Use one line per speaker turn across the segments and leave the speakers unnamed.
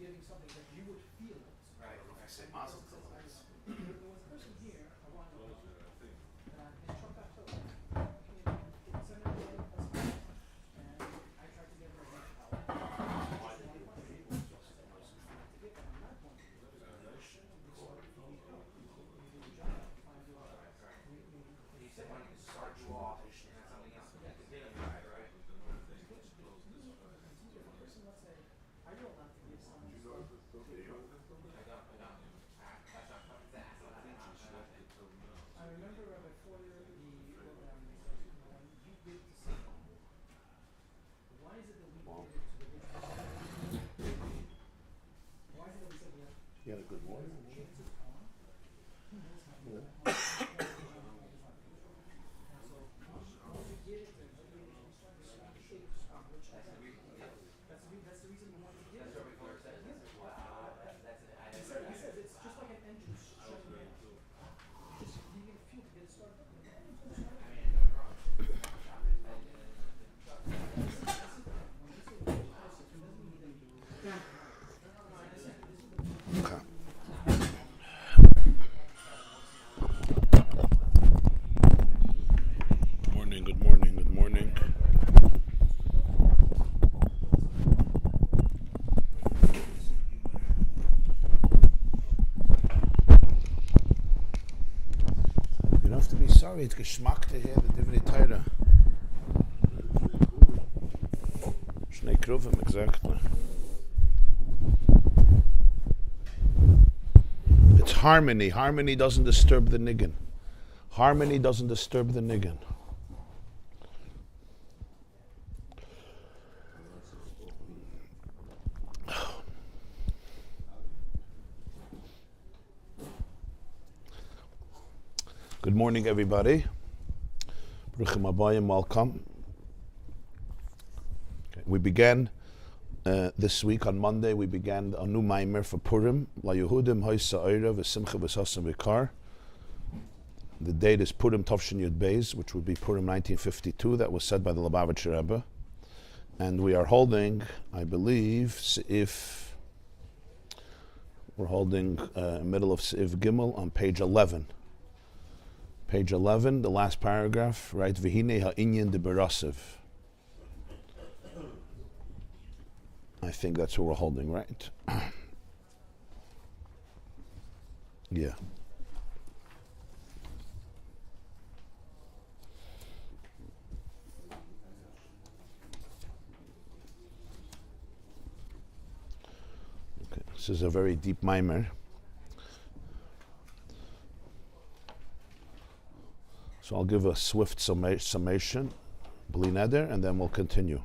giving something that you would feel it.
Right. If I say mazel tov.
There was a person here a while ago, his truck got towed. He sent me a message, and I tried to give him a bunch of help.
He said when you start you off, you should have something else. Right.
Let's say, are you allowed to give someone
I don't.
I remember Rabbi Foyer, he wrote down, he says, when you give to someone, why is it that we give it to the rich person? Why is it that we say we have
You had a good morning.
chances on? Who knows how many and so, when we give it to him, we start to shape which that's the reason we want to give it. He says it's just like an engine shutting down. Just you can feel to get started up. The engine's gonna start up.
Okay. Good morning, good morning. You don't have to be sorry, it's geschmack to hear the divinity Torah. Shnei kruvim, exactly. It's harmony. Harmony doesn't disturb the niggin. Harmony doesn't disturb the niggin. Good morning, everybody. Bruchim Abayim, welcome. Okay. We began this week on Monday. We began a new mimer for Purim. La Yehudim Hoysa Eira v'Simcha v'Sasam v'Kar. The date is Purim Tovshin Yud Beis, which would be Purim 1952. That was said by the Lubavitcher Rebbe. And we are holding, I believe, if we're holding middle of Seif Gimel on page 11. Page 11, the last paragraph, right? V'hinei ha'inyan de berasiv. I think that's what we're holding, right? Yeah. Okay, this is a very deep mimer. So I'll give a swift summation, bli neder, and then we'll continue.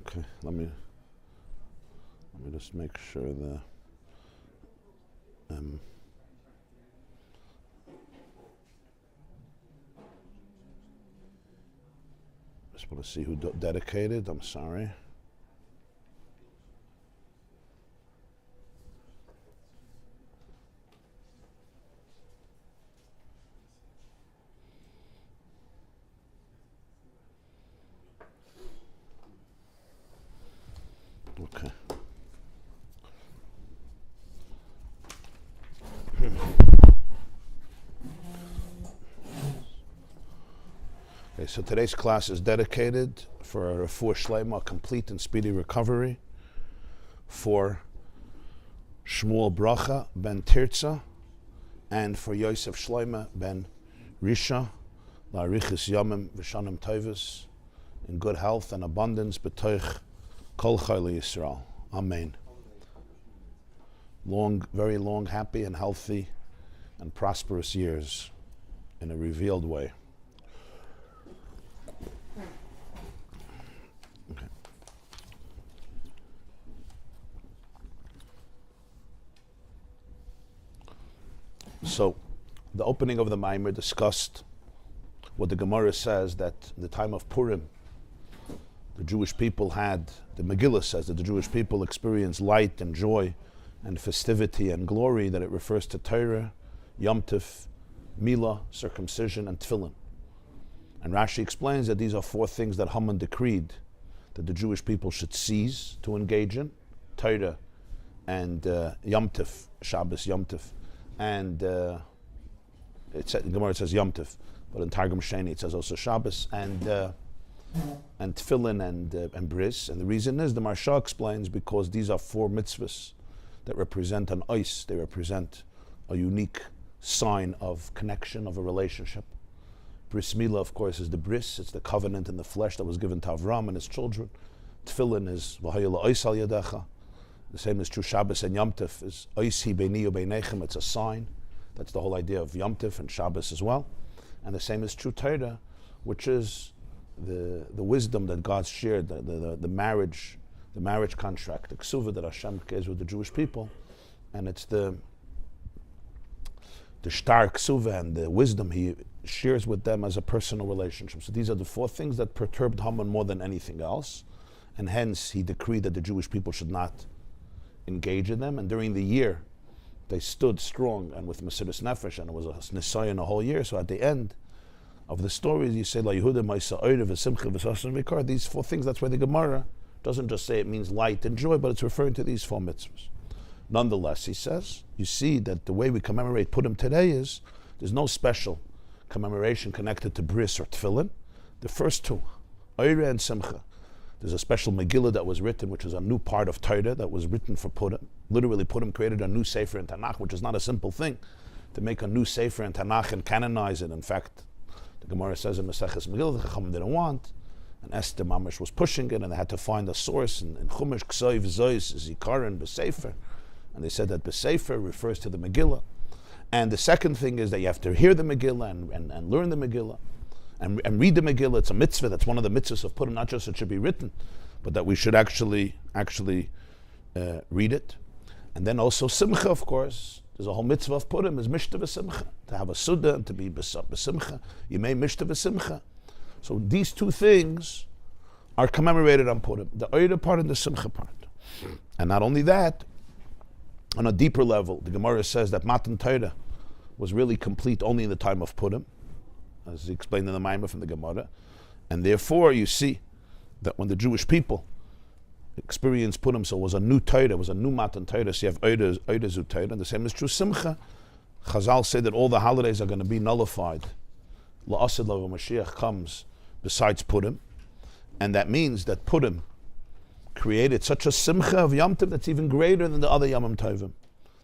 Okay, let me just make sure the just want to see who dedicated. I'm sorry. Okay. Okay, so today's class is dedicated for a refuah shleima, complete and speedy recovery, for Shmuel Bracha ben Tirza, and for Yosef Shleima ben Risha, la'arichis yamim v'shanim tovus, in good health and abundance, b'toich Kol Chayli Yisrael. Amen. Long, very long, happy and healthy and prosperous years in a revealed way. Okay. So, the opening of the mimer discussed what the Gemara says, that the time of Purim, the Jewish people had, the Megillah says that the Jewish people experienced light and joy and festivity and glory, that it refers to Torah, Yom Tov, Milah, circumcision, and Tefillin. And Rashi explains that these are 4 things that Haman decreed that the Jewish people should cease to engage in: Torah and Yom Tif, Shabbos, Yom Tif, and in Gemara it says Yom Tif, but in Targum Sheni it says also Shabbos, and Tefillin and Bris. And the reason is, the Maharsha explains, because these are 4 mitzvahs that represent an ois, they represent a unique sign of connection, of a relationship. Bris Milah, of course, is the bris, it's the covenant in the flesh that was given to Avram and his children. Tefillin is V'hayel ois al yadecha. The same is true Shabbos and Yom Tif, is ois hi beini ubeinechem, it's a sign. That's the whole idea of Yom Tif and Shabbos as well. And the same is true Torah, which is the wisdom that God shared, the marriage contract, the ksuva that Hashem gives with the Jewish people. And it's the shtar ksuva and the wisdom he shares with them as a personal relationship. So these are the 4 things that perturbed Haman more than anything else, and hence he decreed that the Jewish people should not engage in them. And during the year they stood strong and with Mesiras Nefesh, and it was a nisayon a whole year. So at the end of the stories you say La Yehuda Ma'isa Oire V'Simcha V'Sasson V'Kar. These 4 things, that's why the Gemara doesn't just say it means light and joy, but it's referring to these 4 mitzvahs. Nonetheless, he says, you see that the way we commemorate Purim today is there's no special commemoration connected to bris or tefillin. The first 2, Oire and Simcha. There's a special Megillah that was written, which is a new part of Torah that was written for Purim. Literally, Purim created a new Sefer in Tanakh, which is not a simple thing, to make a new Sefer in Tanakh and canonize it. In fact, the Gemara says in Maseches Megillah, the Chacham didn't want, and Esther Mamish was pushing it, and they had to find a source in Chumash, Ksoiv, Zois, Zikaron, B'Sefer, and they said that B'Sefer refers to the Megillah. And the second thing is that you have to hear the Megillah and learn the Megillah and read the Megillah. It's a mitzvah. That's one of the mitzvahs of Purim. Not just it should be written, but that we should actually read it. And then also Simcha, of course. There's a whole mitzvah of Purim is Mishta v'Simcha, to have a Suda and to be b'Simcha. You may Mishta v'Simcha. So these 2 things are commemorated on Purim, the Oire part and the Simcha part. And not only that, on a deeper level, the Gemara says that Matan Torah was really complete only in the time of Purim, as he explained in the mimer from the Gemara. And therefore, you see that when the Jewish people experienced Purim, so it was a new Torah, it was a new Matan Torah, so you have Oire Zu Torah, and the same is true Simcha. Chazal say that all the holidays are going to be nullified. La'asid Lava Mashiach comes besides Purim, and that means that Purim created such a simcha of Yom Tov that's even greater than the other Yom Tovim.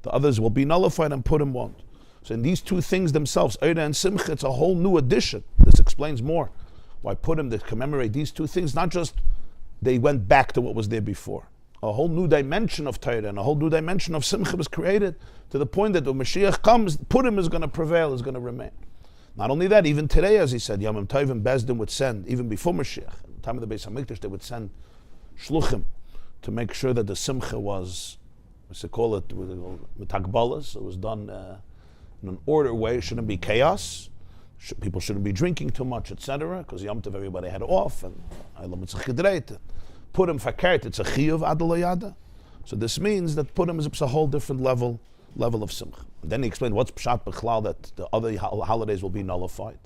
The others will be nullified and Purim won't. So in these 2 things themselves, Oire and Simcha, it's a whole new addition. This explains more why Purim, to commemorate these 2 things, not just they went back to what was there before. A whole new dimension of Torah and a whole new dimension of Simcha was created, to the point that when Mashiach comes, Purim is going to prevail, is going to remain. Not only that, even today, as he said, Yom Tovim Bezdin would send, even before Mashiach, at the time of the Beis HaMikdash, they would send shluchim to make sure that the simcha was, what's they call it, with takbalas. It was done in an order way. It shouldn't be chaos. People shouldn't be drinking too much, etc. Because Yom Tov everybody had off, and Purim fakert, it's a chiyuv adalayada. So this means that Purim is a whole different level of simcha. And then he explained what's pshat b'chlal, that the other holidays will be nullified.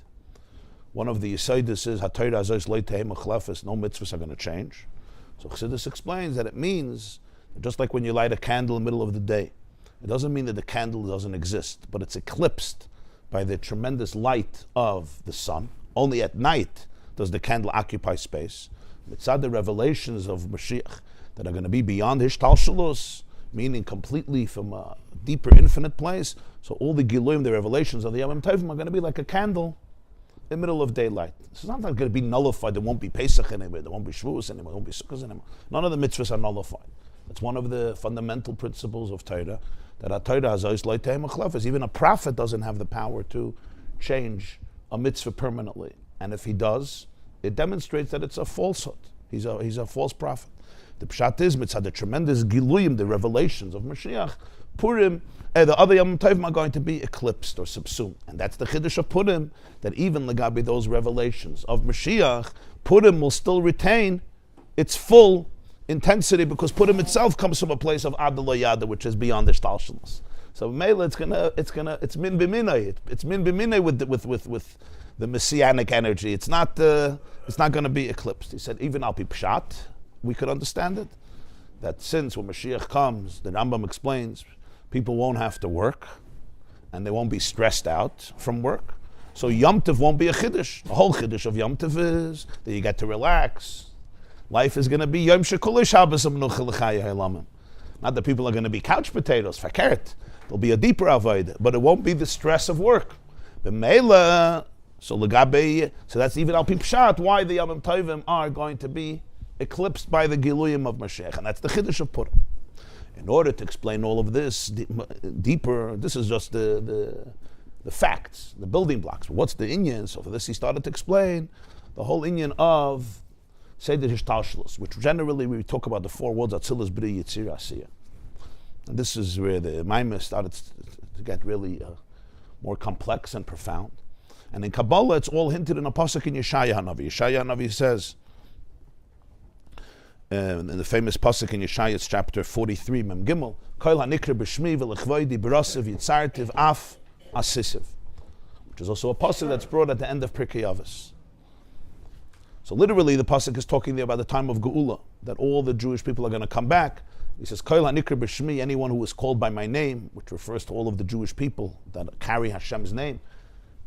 One of the yisaidus is HaTorah azos leitehem achlefes, no mitzvahs are going to change. So Chassidus explains that it means, just like when you light a candle in the middle of the day, it doesn't mean that the candle doesn't exist, but it's eclipsed by the tremendous light of the sun. Only at night does the candle occupy space. Mitzad the revelations of Mashiach that are going to be beyond Hishtalshalus, meaning completely from a deeper, infinite place. So all the Giluim, the revelations of the Yom Tovim, are going to be like a candle in the middle of daylight. It's not going to be nullified. There won't be Pesach anymore. There won't be Shavuos anymore. There won't be Sukkot anymore. None of the mitzvahs are nullified. That's one of the fundamental principles of Torah, that a Torah has always. Even a prophet doesn't have the power to change a mitzvah permanently. And if he does, it demonstrates that it's a falsehood. He's a false prophet. The pshat is, mitzvah, the tremendous giluyim, the revelations of Mashiach, Purim, the other Yom Tovim are going to be eclipsed or subsumed. And that's the chiddush of Purim, that even legabi those revelations of Mashiach, Purim will still retain its full intensity, because Purim itself comes from a place of Adalayada, which is beyond the shtalshalos. So Mela, it's min b'minay. It's min b'minay with the messianic energy. It's not going to be eclipsed. He said, even al pi pshat, we could understand it. That since when Mashiach comes, the Rambam explains, people won't have to work, and they won't be stressed out from work. So Yom Tov won't be a chiddush. The whole chiddush of Yom Tov is that you get to relax. Life is going to be Yom Shekol Shabbos Menucha L'chayei Halamim. Not that people are going to be couch potatoes, fakert. There'll be a deeper avodah, but it won't be the stress of work. The Meila, so that's even al pi pshat, why the Yom Tovim are going to be eclipsed by the Giluyim of Mashiach, and that's the chiddush of Purim. In order to explain all of this deeper, this is just the facts, the building blocks. What's the inyan? So for this he started to explain the whole inyan of Seder Hishtalshlus, which generally we talk about the four worlds, Atzilus, Bri, Yitzir, Asiya. And this is where the mimer started to get really more complex and profound. And in Kabbalah, it's all hinted in a pasuk in Yeshaya Hanavi. Yeshaya Hanavi says, in the famous pasuk in Yeshaya, it's chapter 43, Mem Gimel, Koil hanikra b'shmi v'lechvoidi b'rasiv yitzartiv af asisiv, which is also a pasuk that's brought at the end of Pirkei Avos. So literally, the pasuk is talking there about the time of Geula, that all the Jewish people are going to come back. He says, Koil hanikra b'shmi, anyone who is called by my name, which refers to all of the Jewish people that carry Hashem's name,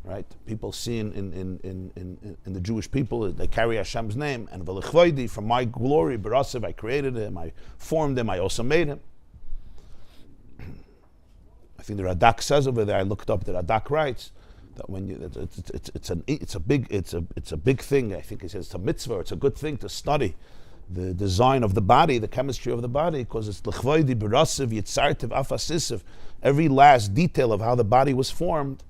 right? People seen in the Jewish people, they carry Hashem's name, and v'lechvoidi, from my glory, b'rasiv, I created him, I formed him, I also made him. I think the Radak says over there, I looked up, the Radak writes, that when you, it's a big thing. I think he says it's a mitzvah. It's a good thing to study the design of the body, the chemistry of the body, because it's l'chvoidi b'rasiv yitzartiv afasisiv. Every last detail of how the body was formed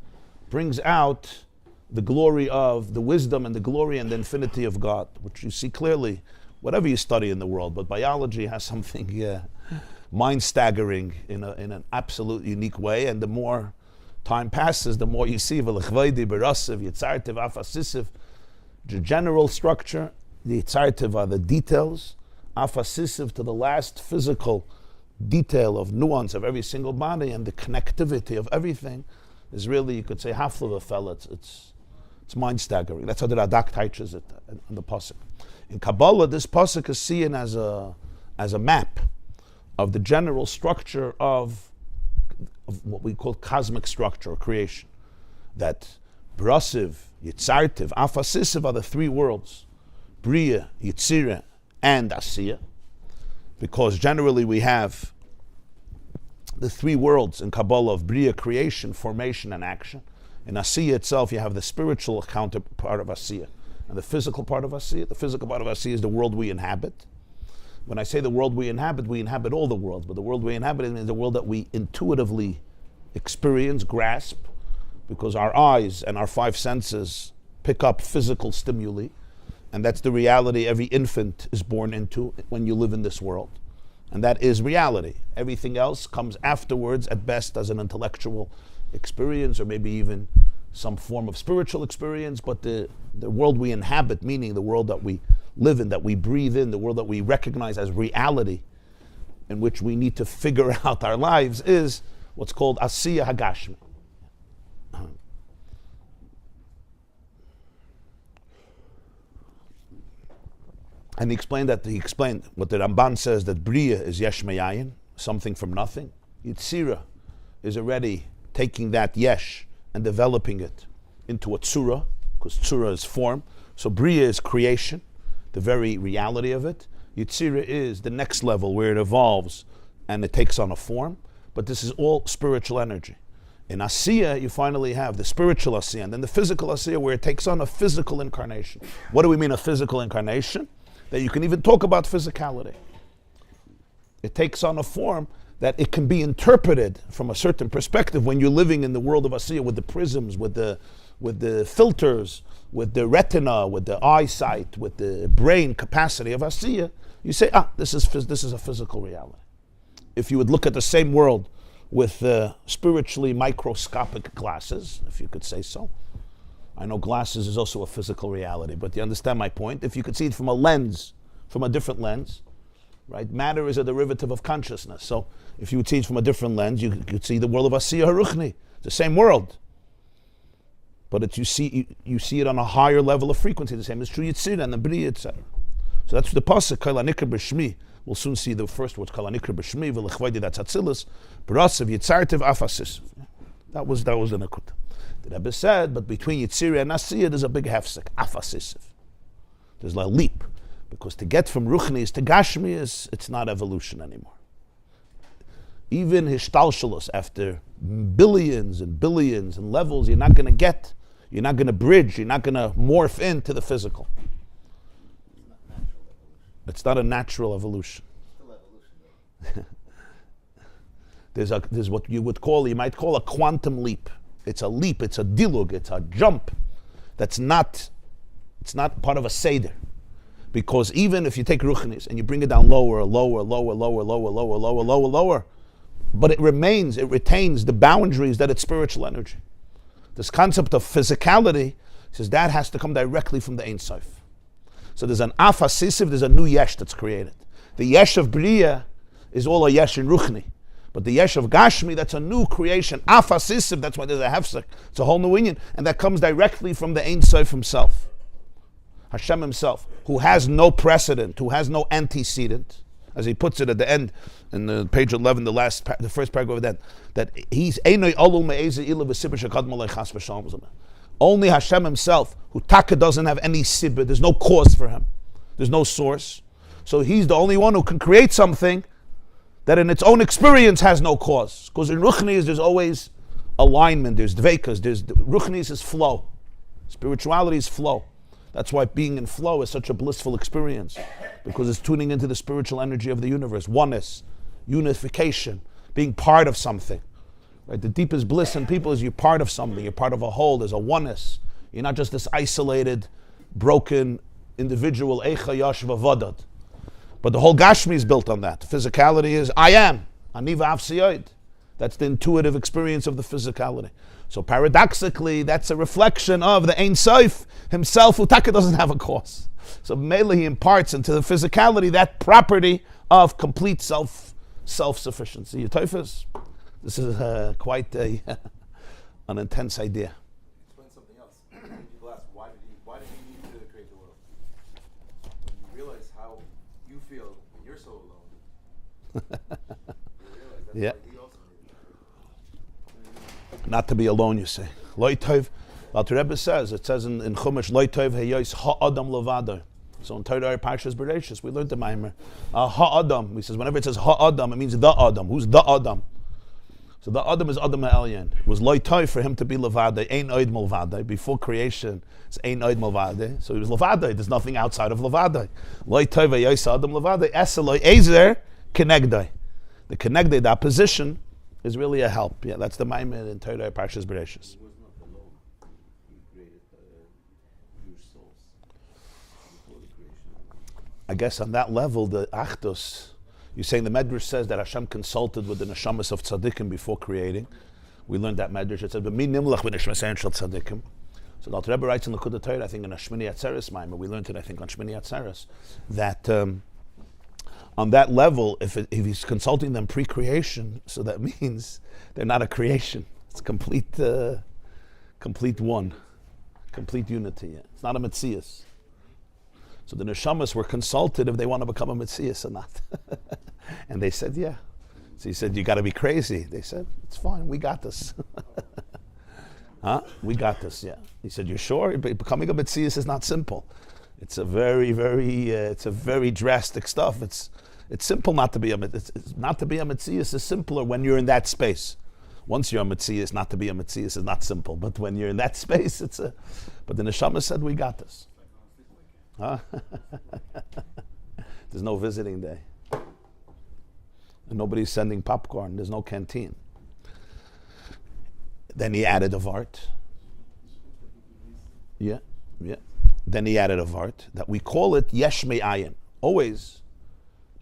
brings out the glory of the wisdom and the glory and the infinity of God, which you see clearly whatever you study in the world. But biology has something mind-staggering in an absolute unique way, and the more time passes, the more you see v'lechvoidi b'rasiv yitzartiv afasisiv, the general structure. The yitzartiv are the details, afasisiv to the last physical detail of nuance of every single body, and the connectivity of everything is really, you could say, haflavafel. It's mind-staggering. That's how the Radak teaches it in the pasuk. In Kabbalah, this pasuk is seen as a map of the general structure of what we call cosmic structure or creation. That brasiv, yitzartiv, afasisiv are the three worlds, Bria, Yitzira, and Asiya, because generally we have the three worlds in Kabbalah of Bria, creation, formation, and action. In Asiya itself, you have the spiritual counterpart of Asiya and the physical part of Asiya. The physical part of Asiya is the world we inhabit. When I say the world we inhabit all the worlds, but the world we inhabit is the world that we intuitively experience, grasp, because our eyes and our five senses pick up physical stimuli, and that's the reality every infant is born into when you live in this world. And that is reality. Everything else comes afterwards, at best as an intellectual experience, or maybe even some form of spiritual experience, but the world we inhabit, meaning the world that we live in, that we breathe in, the world that we recognize as reality, in which we need to figure out our lives, is what's called Asiya Hagashmi. And he explained what the Ramban says, that Bria is Yesh Me'ayin, something from nothing. Yitzira is already taking that Yesh and developing it into a Tzura, because Tzura is form. So Bria is creation, the very reality of it. Yitzira is the next level where it evolves and it takes on a form. But this is all spiritual energy. In Asiya, you finally have the spiritual Asiya, and then the physical Asiya, where it takes on a physical incarnation. What do we mean a physical incarnation? That you can even talk about physicality. It takes on a form that it can be interpreted from a certain perspective when you're living in the world of Asiya with the prisms, with the filters, with the retina, with the eyesight, with the brain capacity of Asiya. You say, this is a physical reality. If you would look at the same world with spiritually microscopic glasses, if you could say so. I know glasses is also a physical reality, but you understand my point. If you could see it from a lens, from a different lens, right? Matter is a derivative of consciousness. So if you would see it from a different lens, you could see the world of Asiya Haruchni, the same world. But you see it on a higher level of frequency. The same is true Yitzira and the Bria, etc. So that's the pasuk Kol Hanikra B'Shmi. We'll soon see the first words Kol Hanikra B'Shmi V'Lechvaydi. That's Atzilus. B'Rasav Yitzartiv Afasis. That was an akut. The Rebbe said, but between Yitzira and Asiya, there's a big hefsek, Afasisiv. There's a leap. Because to get from Ruchnis to Gashmias, it's not evolution anymore. Even Hishtalshalos, after billions and billions and levels, you're not going to bridge, you're not going to morph into the physical. It's not a natural evolution. There's what you might call a quantum leap. It's a leap, it's a dilug, it's a jump. It's not part of a seder. Because even if you take Ruchnis and you bring it down lower, but it retains the boundaries that it's spiritual energy. This concept of physicality says that has to come directly from the Ein Sof. So there's an Afasisiv, there's a new Yesh that's created. The Yesh of Bria is all a Yesh in Ruchni. But the Yesh of Gashmi, that's a new creation. Afasisiv, that's why there's a Hefsek. It's a whole new union. And that comes directly from the Ein Sof himself. Hashem himself, who has no precedent, who has no antecedent, as he puts it at the end, in the page 11, the first paragraph of that he's only Hashem himself, who taka doesn't have any sibir, there's no cause for him, there's no source. So he's the only one who can create something that in its own experience has no cause. Because in Ruchnis there's always alignment, there's dveikas, Ruchnis is flow. Spirituality is flow. That's why being in flow is such a blissful experience, because it's tuning into the spiritual energy of the universe, oneness, unification, being part of something. Right? The deepest bliss in people is you're part of something, you're part of a whole, there's a oneness. You're not just this isolated, broken individual, Eicha Yashva Vadad. But the whole Gashmi is built on that. Physicality is, I am, Aniva Avsiyot. That's the intuitive experience of the physicality. So paradoxically, that's a reflection of the Ein Sof himself, who taka doesn't have a cause. So Mele, he imparts into the physicality that property of complete self-sufficiency. You Teufels? This is quite an intense idea.
Explain something else. People ask, why did he need to create the world? When you realize how you feel when you're so alone, you realize that's why he also needed.
Not to be alone, you say. Lo tov. Well, the Rebbe says, it says in Chumash, Lo tov heyos ha'adam levado. So in Torah Parshas Bereshis, we learned the mimer. Ha'adam, he says, whenever it says ha'adam, it means the Adam. Who's the Adam? So the Adam is Adam ha'elyon. It was Lo tov for him to be levado, ein oid malvado. Before creation, it's ein oid malvado. So he was levado. There's nothing outside of levado. Lo tov heyos ha'adam levado. Eseloi ezer kenegdai. The kenegdai, the opposition, is really a help. Yeah, that's the mimer in Torah Parshas Bereshis.
He was not alone. He created your souls before the creation.
I guess on that level, the Achdus, you're saying the Medrash says that Hashem consulted with the neshamas of tzaddikim before creating. We learned that Medrash. It says, "B'mi nimlach v'neshmasein shel tzaddikim." So the Alter Rebbe writes in the Likkutei Torah, I think in a Shmini Atzeres mimer, we learned it, I think, on Shmini Atzeres, that on that level, if he's consulting them pre-creation, so that means they're not a creation. It's complete one, complete unity. Yeah. It's not a Metzias. So the neshamas were consulted if they want to become a Metzias or not. And they said, yeah. So he said, you got to be crazy. They said, it's fine, we got this. Huh? We got this, yeah. He said, you're sure? Becoming a Metzias is not simple. It's a very drastic stuff. It's simple not to be a not to be a Metzias is simpler when you're in that space. Once you're a Metzias, not to be a Metzias is not simple. But when you're in that space, but the neshama said, we got this. Huh? There's no visiting day. And nobody's sending popcorn. There's no canteen. Then he added a vart. Yeah. Then he added a vart that we call it yesh me'ayin. Always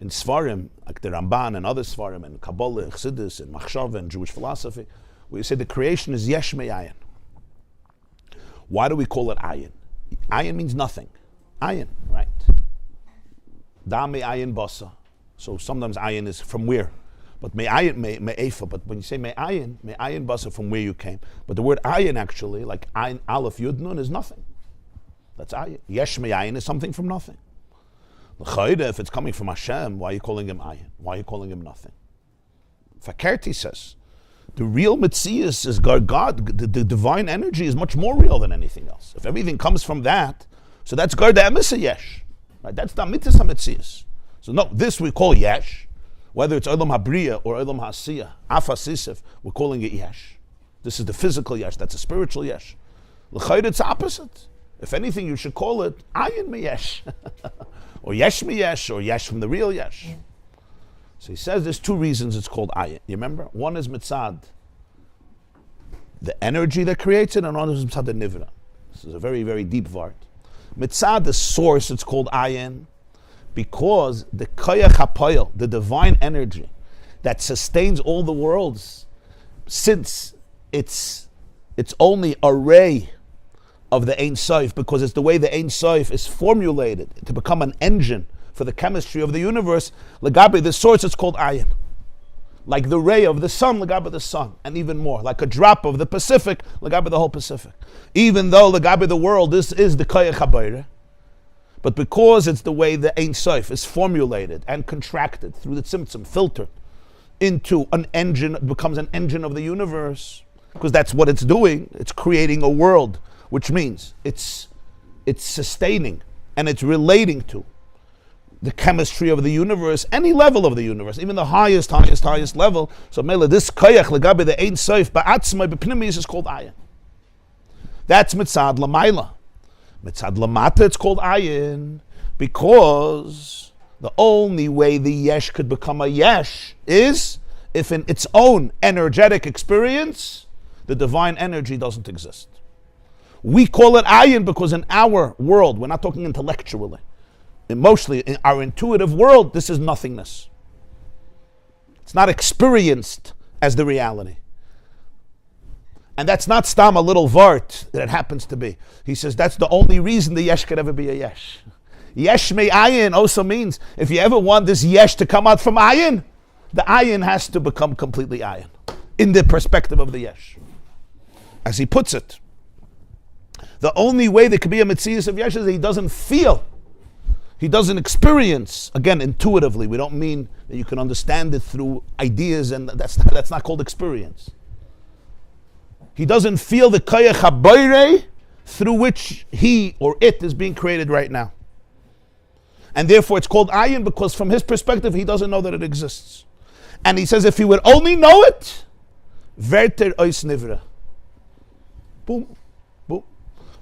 in Svarim, like the Ramban and other Svarim, and Kabbalah, and Chassidus, and Machshava, and Jewish philosophy, we say the creation is yesh me'ayin. Why do we call it ayin? Ayin means nothing. Ayin, right? Da me'ayin basa. So sometimes ayin is from where? But me'efa. But when you say me'ayin basa, from where you came. But the word ayin actually, like ayin aleph yud nun, is nothing. That's ayin. Yesh me'ayin is something from nothing. L'chayda, if it's coming from Hashem, why are you calling him ayin? Why are you calling him nothing? Fakerti says, the real Metzius is God. The divine energy is much more real than anything else. If everything comes from that, so that's God the Emesa Yesh. Right? That's the Mitzvah Metzius. So no, this we call Yesh. Whether it's Olam Habriya or Olam Hasiya, Afa Sisif, we're calling it Yesh. This is the physical Yesh, that's a spiritual Yesh. L'chayr, it's opposite. If anything, you should call it Ayin Meyesh. Or Yesh Meyesh, or Yesh from the real Yesh. So he says there's two reasons it's called Ayin. You remember? One is Mitzad, the energy that creates it, and one is Mitzad the Nivra. This is a very, very deep vart. Mitzad, the source, it's called Ayin, because the Koyach HaPoyel, the divine energy that sustains all the worlds, since it's only a ray of the Ein Sof, because it's the way the Ein Sof is formulated to become an engine for the chemistry of the universe. Legabe, the source, it's called Ayin. Like the ray of the sun, Legabe the sun, and even more. Like a drop of the Pacific, Legabe the whole Pacific. Even though Legabe the world, this is the Koyach HaBoireh, but because it's the way the Ein Sof is formulated and contracted through the Tzimtzum, filtered into an engine, it becomes an engine of the universe, because that's what it's doing. It's creating a world, which means it's sustaining and it's relating to the chemistry of the universe, any level of the universe, even the highest level. So Mela, this Koyach Legabe the Ein Sof Ba'atzmai B'Pnimis is called Ayin. That's Mitzad Lamaila. Mitzad Lamata, it's called Ayin, because the only way the Yesh could become a Yesh is if in its own energetic experience, the divine energy doesn't exist. We call it Ayin because in our world, we're not talking intellectually, emotionally, in our intuitive world, this is nothingness. It's not experienced as the reality. And that's not stam a little vart that it happens to be. He says that's the only reason the yesh could ever be a yesh. Yesh me ayin also means if you ever want this yesh to come out from ayin, the ayin has to become completely ayin in the perspective of the yesh. As he puts it, the only way there could be a metzius of yesh is that he doesn't feel, he doesn't experience, again, intuitively. We don't mean that you can understand it through ideas, and that's not called experience. He doesn't feel the koyach haboireh through which he or it is being created right now. And therefore it's called ayin because from his perspective he doesn't know that it exists. And he says if he would only know it, verter ois nivra. Boom, boom.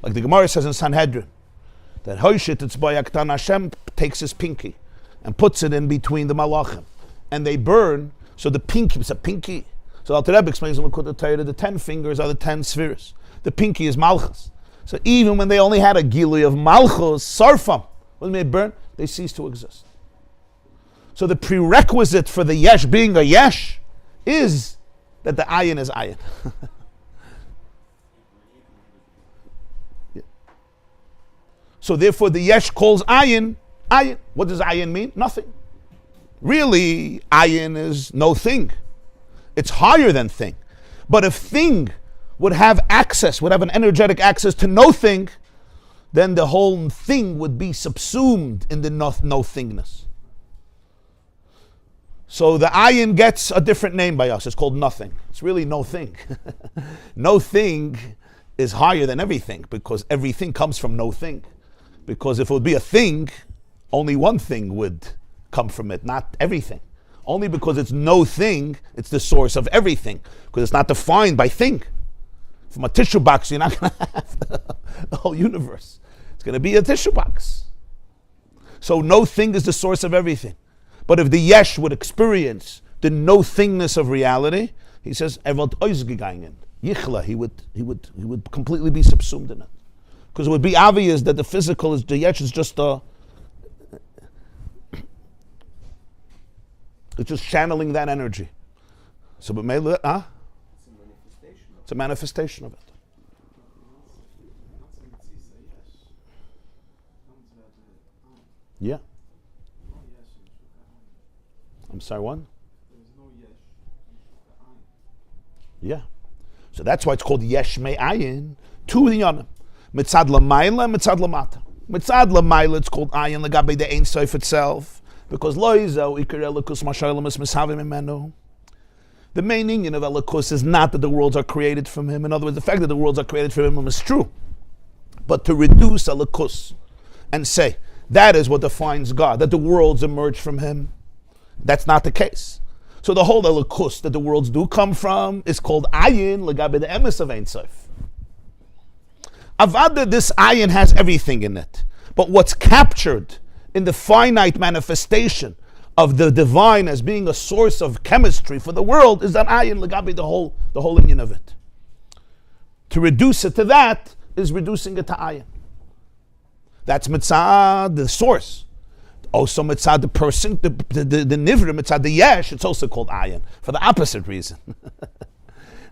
Like the Gemara says in Sanhedrin, that Hoshit Tzbay Aktan Hashem takes his pinky and puts it in between the malachim. And they burn, so the pinky, it's a pinky. So Alter Rebbe explains in the Torah, the 10 fingers are the 10 spheres. The pinky is Malchus. So even when they only had a gilui of Malchus, Sarfam, when they burn, they cease to exist. So the prerequisite for the Yesh being a Yesh is that the Ayin is Ayin. Yeah. So therefore the Yesh calls Ayin, Ayin. What does Ayin mean? Nothing. Really, Ayin is no thing. It's higher than thing. But if thing would have access, would have an energetic access to no thing, then the whole thing would be subsumed in the no thingness. So the ayin gets a different name by us. It's called nothing. It's really no thing. No thing is higher than everything because everything comes from no thing. Because if it would be a thing, only one thing would come from it, not everything. Only because it's no thing, it's the source of everything. Because it's not defined by thing. From a tissue box, you're not going to have the whole universe. It's going to be a tissue box. So no thing is the source of everything. But if the yesh would experience the no thingness of reality, he says, Yichla, he would completely be subsumed in it. Because it would be obvious that the physical is, the yesh is just it's just channeling that energy. So, but it's a manifestation of it. Yeah. I'm sorry, what?
There's no yesh
Yeah. So that's why it's called Yesh Me'ayin. Two Inyanim. Mitzad L'mayla, Mitzad L'mata. Mitzad L'mayla, it's called Ayin L'gabe the Ein Sof itself. Because Lo Yizau Iker Elikus Mashalim Es Mishavim Imenu. The main union of Elikus is not that the worlds are created from him. In other words, the fact that the worlds are created from him is true. But to reduce Elikus and say, that is what defines God, that the worlds emerge from him, that's not the case. So the whole Elikus that the worlds do come from is called Ayin L'gabe the Emes of Ein Sof. Avada, this Ayin has everything in it. But what's captured in the finite manifestation of the divine as being a source of chemistry for the world is that Ayin L'gabe the whole union of it. To reduce it to that is reducing it to Ayin. That's Mitzad, the source. Also Mitzad, the person, the Nivra, Mitzad, the Yesh, it's also called Ayin, for the opposite reason.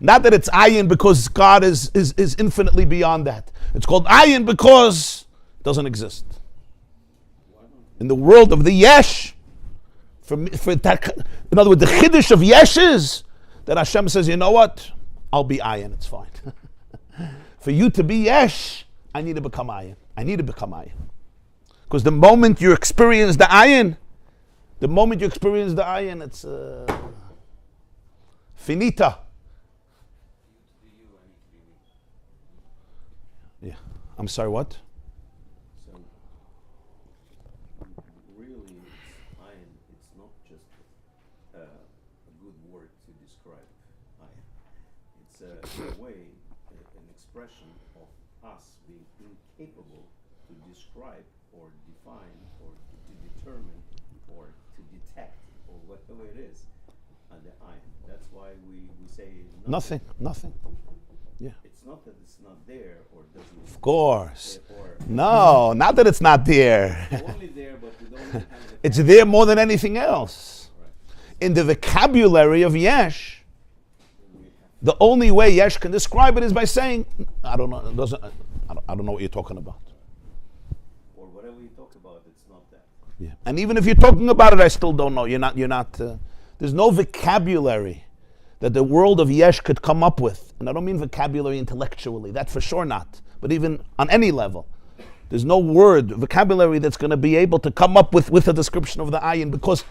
Not that it's Ayin because God is infinitely beyond that. It's called Ayin because it doesn't exist. In the world of the Yesh, for that, in other words, the Chiddush of Yesh is that Hashem says, you know what? I'll be Ayin, it's fine. For you to be Yesh, I need to become Ayin. I need to become Ayin. Because the moment you experience the Ayin, it's finita. Yeah. I'm sorry, what?
So, really, Ayin, it's not just a good word to describe Ayin. It's in a way an expression of us being incapable to describe or define or to determine or to detect or whatever it is the Ayin. That's why we say
Nothing. Yeah.
It's not that it's not there or doesn't exist.
Of course.
Or
No, not that it's not there.
it's only there, but we don't have the
It's there more than anything else. In the vocabulary of Yesh, the only way Yesh can describe it is by saying, I don't know. I don't know what you're talking about.
or whatever you talk about, it's not that.
Yeah. And even if you're talking about it, I still don't know. You're not. There's no vocabulary that the world of Yesh could come up with. And I don't mean vocabulary intellectually. That's for sure not. But even on any level, there's no vocabulary that's going to be able to come up with a description of the Ayin, because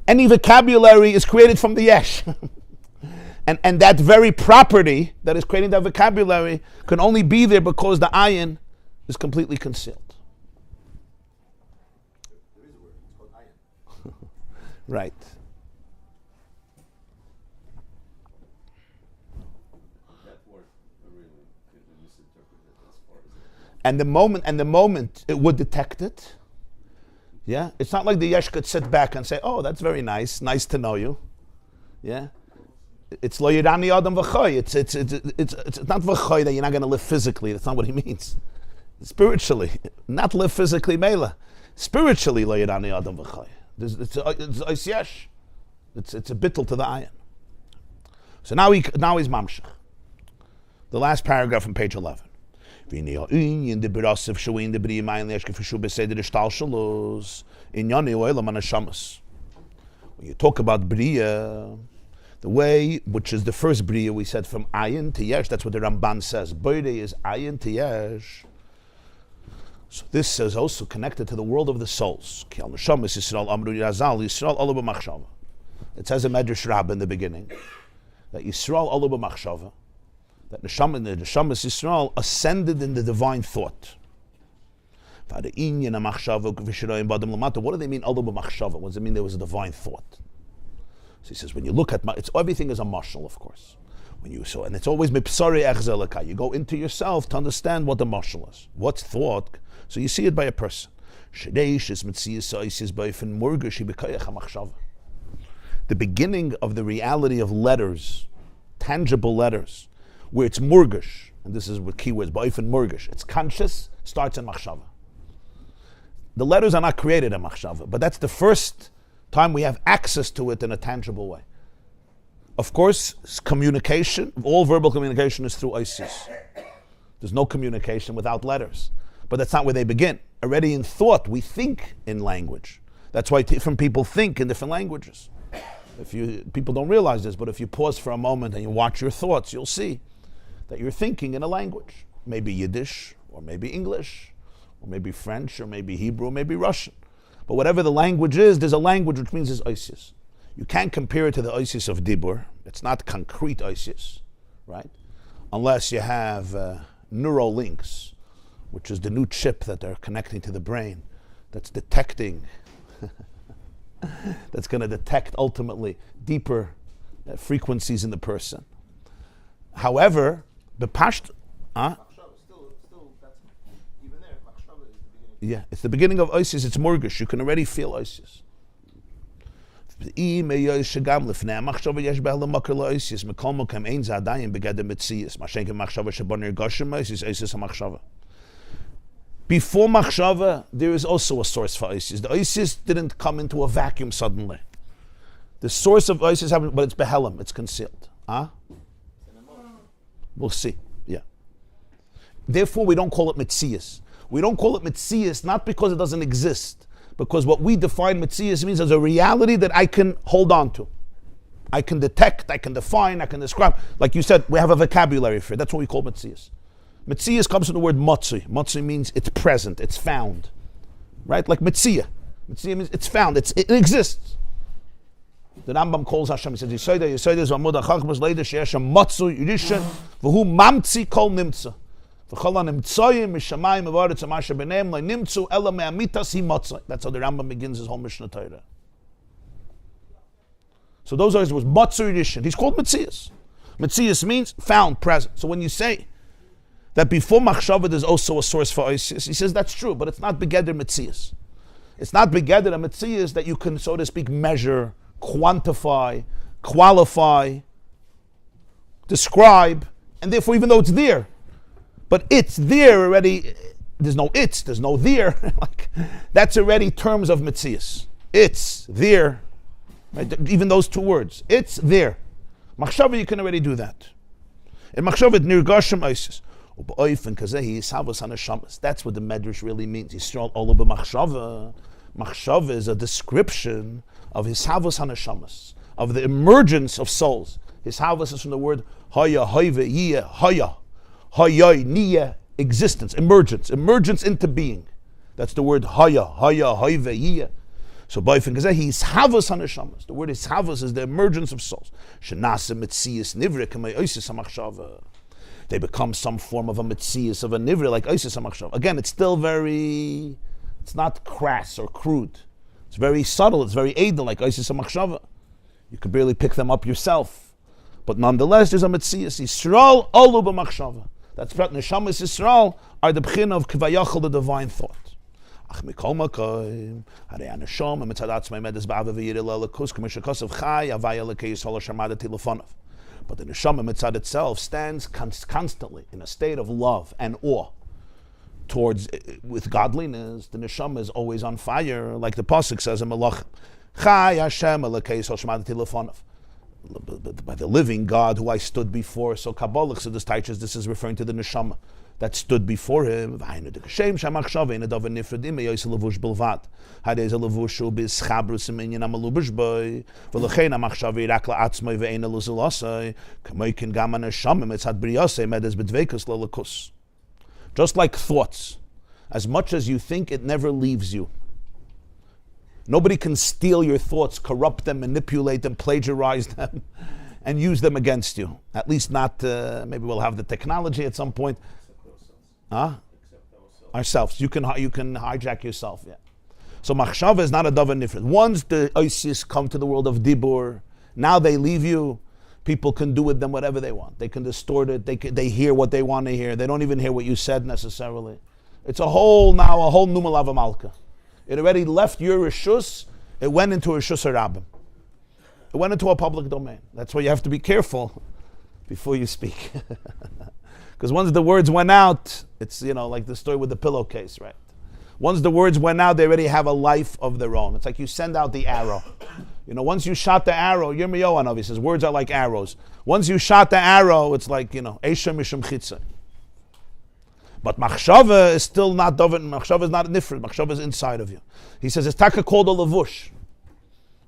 any vocabulary is created from the Yesh. And that very property that is creating that vocabulary can only be there because the Ayin is completely concealed.
There is a word. It's called Ayin.
Right.
That word really could be misinterpreted as far as
And the moment it would detect it, yeah, it's not like the Yesh could sit back and say, "Oh, that's very nice to know you," yeah. It's lo yirani adam v'choy. It's not v'choy that you're not going to live physically. That's not what he means. Spiritually, not live physically, mela. Spiritually, lo yirani adam v'choy. It's yesh. It's a bittul to the ayin. So now he's mamshach. The last paragraph on page 11. When you talk about Bria, the way, which is the first Bria we said from Ayin to Yesh, that's what the Ramban says. Boide is Ayin to Yesh. So this is also connected to the world of the souls. It says in Medrash Rabbah in the beginning that Yisrael Olu b'machshava, that the Neshamas Yisrael ascended in the divine thought. What do they mean Olu b'machshava? What does it mean there was a divine thought? So he says, when you look at everything is a mashal, of course. And it's always mipsari echzelaka. You go into yourself to understand what the mashal is. What's thought? So you see it by a person. The beginning of the reality of letters, tangible letters, where it's murgish, and this is what keywords, ba'ifin murgish. It's conscious, starts in machshava. The letters are not created in machshava, but that's the first time we have access to it in a tangible way. Of course, communication, all verbal communication is through isis. There's no communication without letters. But that's not where they begin. Already in thought, we think in language. That's why different people think in different languages. People don't realize this, but if you pause for a moment and you watch your thoughts, you'll see that you're thinking in a language. Maybe Yiddish, or maybe English, or maybe French, or maybe Hebrew, or maybe Russian. But whatever the language is, there's a language which means it's Isis. You can't compare it to the Isis of Dibur. It's not concrete Isis, right? Unless you have neural links, which is the new chip that they're connecting to the brain, that's detecting, that's going to detect ultimately deeper frequencies in the person. However, the Pasht,
Machshava, still, that's even there. Machshava is the beginning.
yeah, it's the beginning of Isis. It's Murgish. You can already feel Isis. Before Machshava, there is also a source for Isis. The Isis didn't come into a vacuum suddenly. The source of Isis happened, but it's Behelim, it's concealed. We'll see, yeah. Therefore, we don't call it Metzias. We don't call it Metzias not because it doesn't exist, because what we define Metzias means as a reality that I can hold on to. I can detect, I can define, I can describe. Like you said, we have a vocabulary for it. That's what we call Metzias. Metzias comes from the word Matzui. Matzui means it's present, it's found. Right? Like Metzia. Metzia means it's found, it exists. The Rambam calls Hashem, he says, Yisoida Zamud HaChachmas Leida She'eshem Matzui Yirishon V'hu Mamtzi Kol Nimtza V'chol HaNimtzoyim Mishamayim V'aretz HaMasha B'neim Lo Nimtzu Ela Me'amitas Hi Matzui. That's how the Rambam begins his whole Mishnah Torah. So those are his words, Matzui Yirishon. He's called Metzias. Metzias means found, present. So when you say that before Machshava there's also a source for Isis, he says that's true, but it's not Begeder Metzias. It's not Begeder a Metzias that you can, so to speak, measure, quantify, qualify, describe, and therefore even though it's there, but it's there already, there's no there, like, that's already terms of Metzias. It's there, right? Even those two words, it's there. Machshava, you can already do that. In Machshava, Nirgashim Isis. That's what the Medrash really means. Yisrael Ola b'Machshava. Machshava is a description of his havas hanashamas, of the emergence of souls. His havas is from the word haya, hoive, yiyah, haya, hayai, niyah, existence, emergence into being. That's the word haya, hoive, yiyah. So b'ofen kazeh, he's havas hanashamas. The word his havas is the emergence of souls. Shenasa mitzias nivre k'may oisis hamachshava. They become some form of a mitzias, of a nivre, like oisis hamachshava. Again, it's still very, it's not crass or crude. It's very subtle, it's very edel, like Isis and Machshava. You could barely pick them up yourself. But nonetheless, there's a Metzias. Yisrael, Olu b'Machshava. That's right, Neshamas Yisrael are the B'chin of Kivayachal, the divine thought. Ach mikol makoim, harei haneshama mitzad atzmai medes ba'ava v'yireh le'elakus, k'mishakasav chai, avaya l'kei yisrael ha'shamada tilefonav. But the Neshama mitzad itself stands constantly in a state of love and awe. Towards, with godliness, the neshama is always on fire, like the pasuk says in Malach, Chai Hashem Elokei Yisrael Shemati Tilefonav. By the living God who I stood before. So Kabbalah, so this is referring to the neshama that stood before him. V'hainu dekashem shamachshava ina davar nifradim me'yoyse levush bilvad. Hadei ze levushu b'schabrus iminyan amalubish boy. V'lechein hamachshava yirak la'atzmai ve'eina luzilasai. Kamoikin gam haneshama mitzad briyasei medes b'dveikus lelakus. Just like thoughts, as much as you think, it never leaves you. Nobody can steal your thoughts, corrupt them, manipulate them, plagiarize them, and use them against you. At least not, maybe we'll have the technology at some point. Ourselves. You can hijack yourself, yeah. So Machshava is not a davar nifred. Once the Isis come to the world of Dibur, now they leave you. People can do with them whatever they want. They can distort it. They hear what they want to hear. They don't even hear what you said necessarily. It's a whole numalava malka. It already left your rishus. It went into rishus harabim. It went into a public domain. That's why you have to be careful before you speak. Because once the words went out, it's like the story with the pillowcase, right? Once the words went out, they already have a life of their own. It's like you send out the arrow. Once you shot the arrow, Yirmiyahu Hanavi says, words are like arrows. Once you shot the arrow, it's like, Esha Mishum Chitza. But Machshava is still not David. Machshava is not nifrid. Machshava is inside of you. He says, it's taka called a lavush.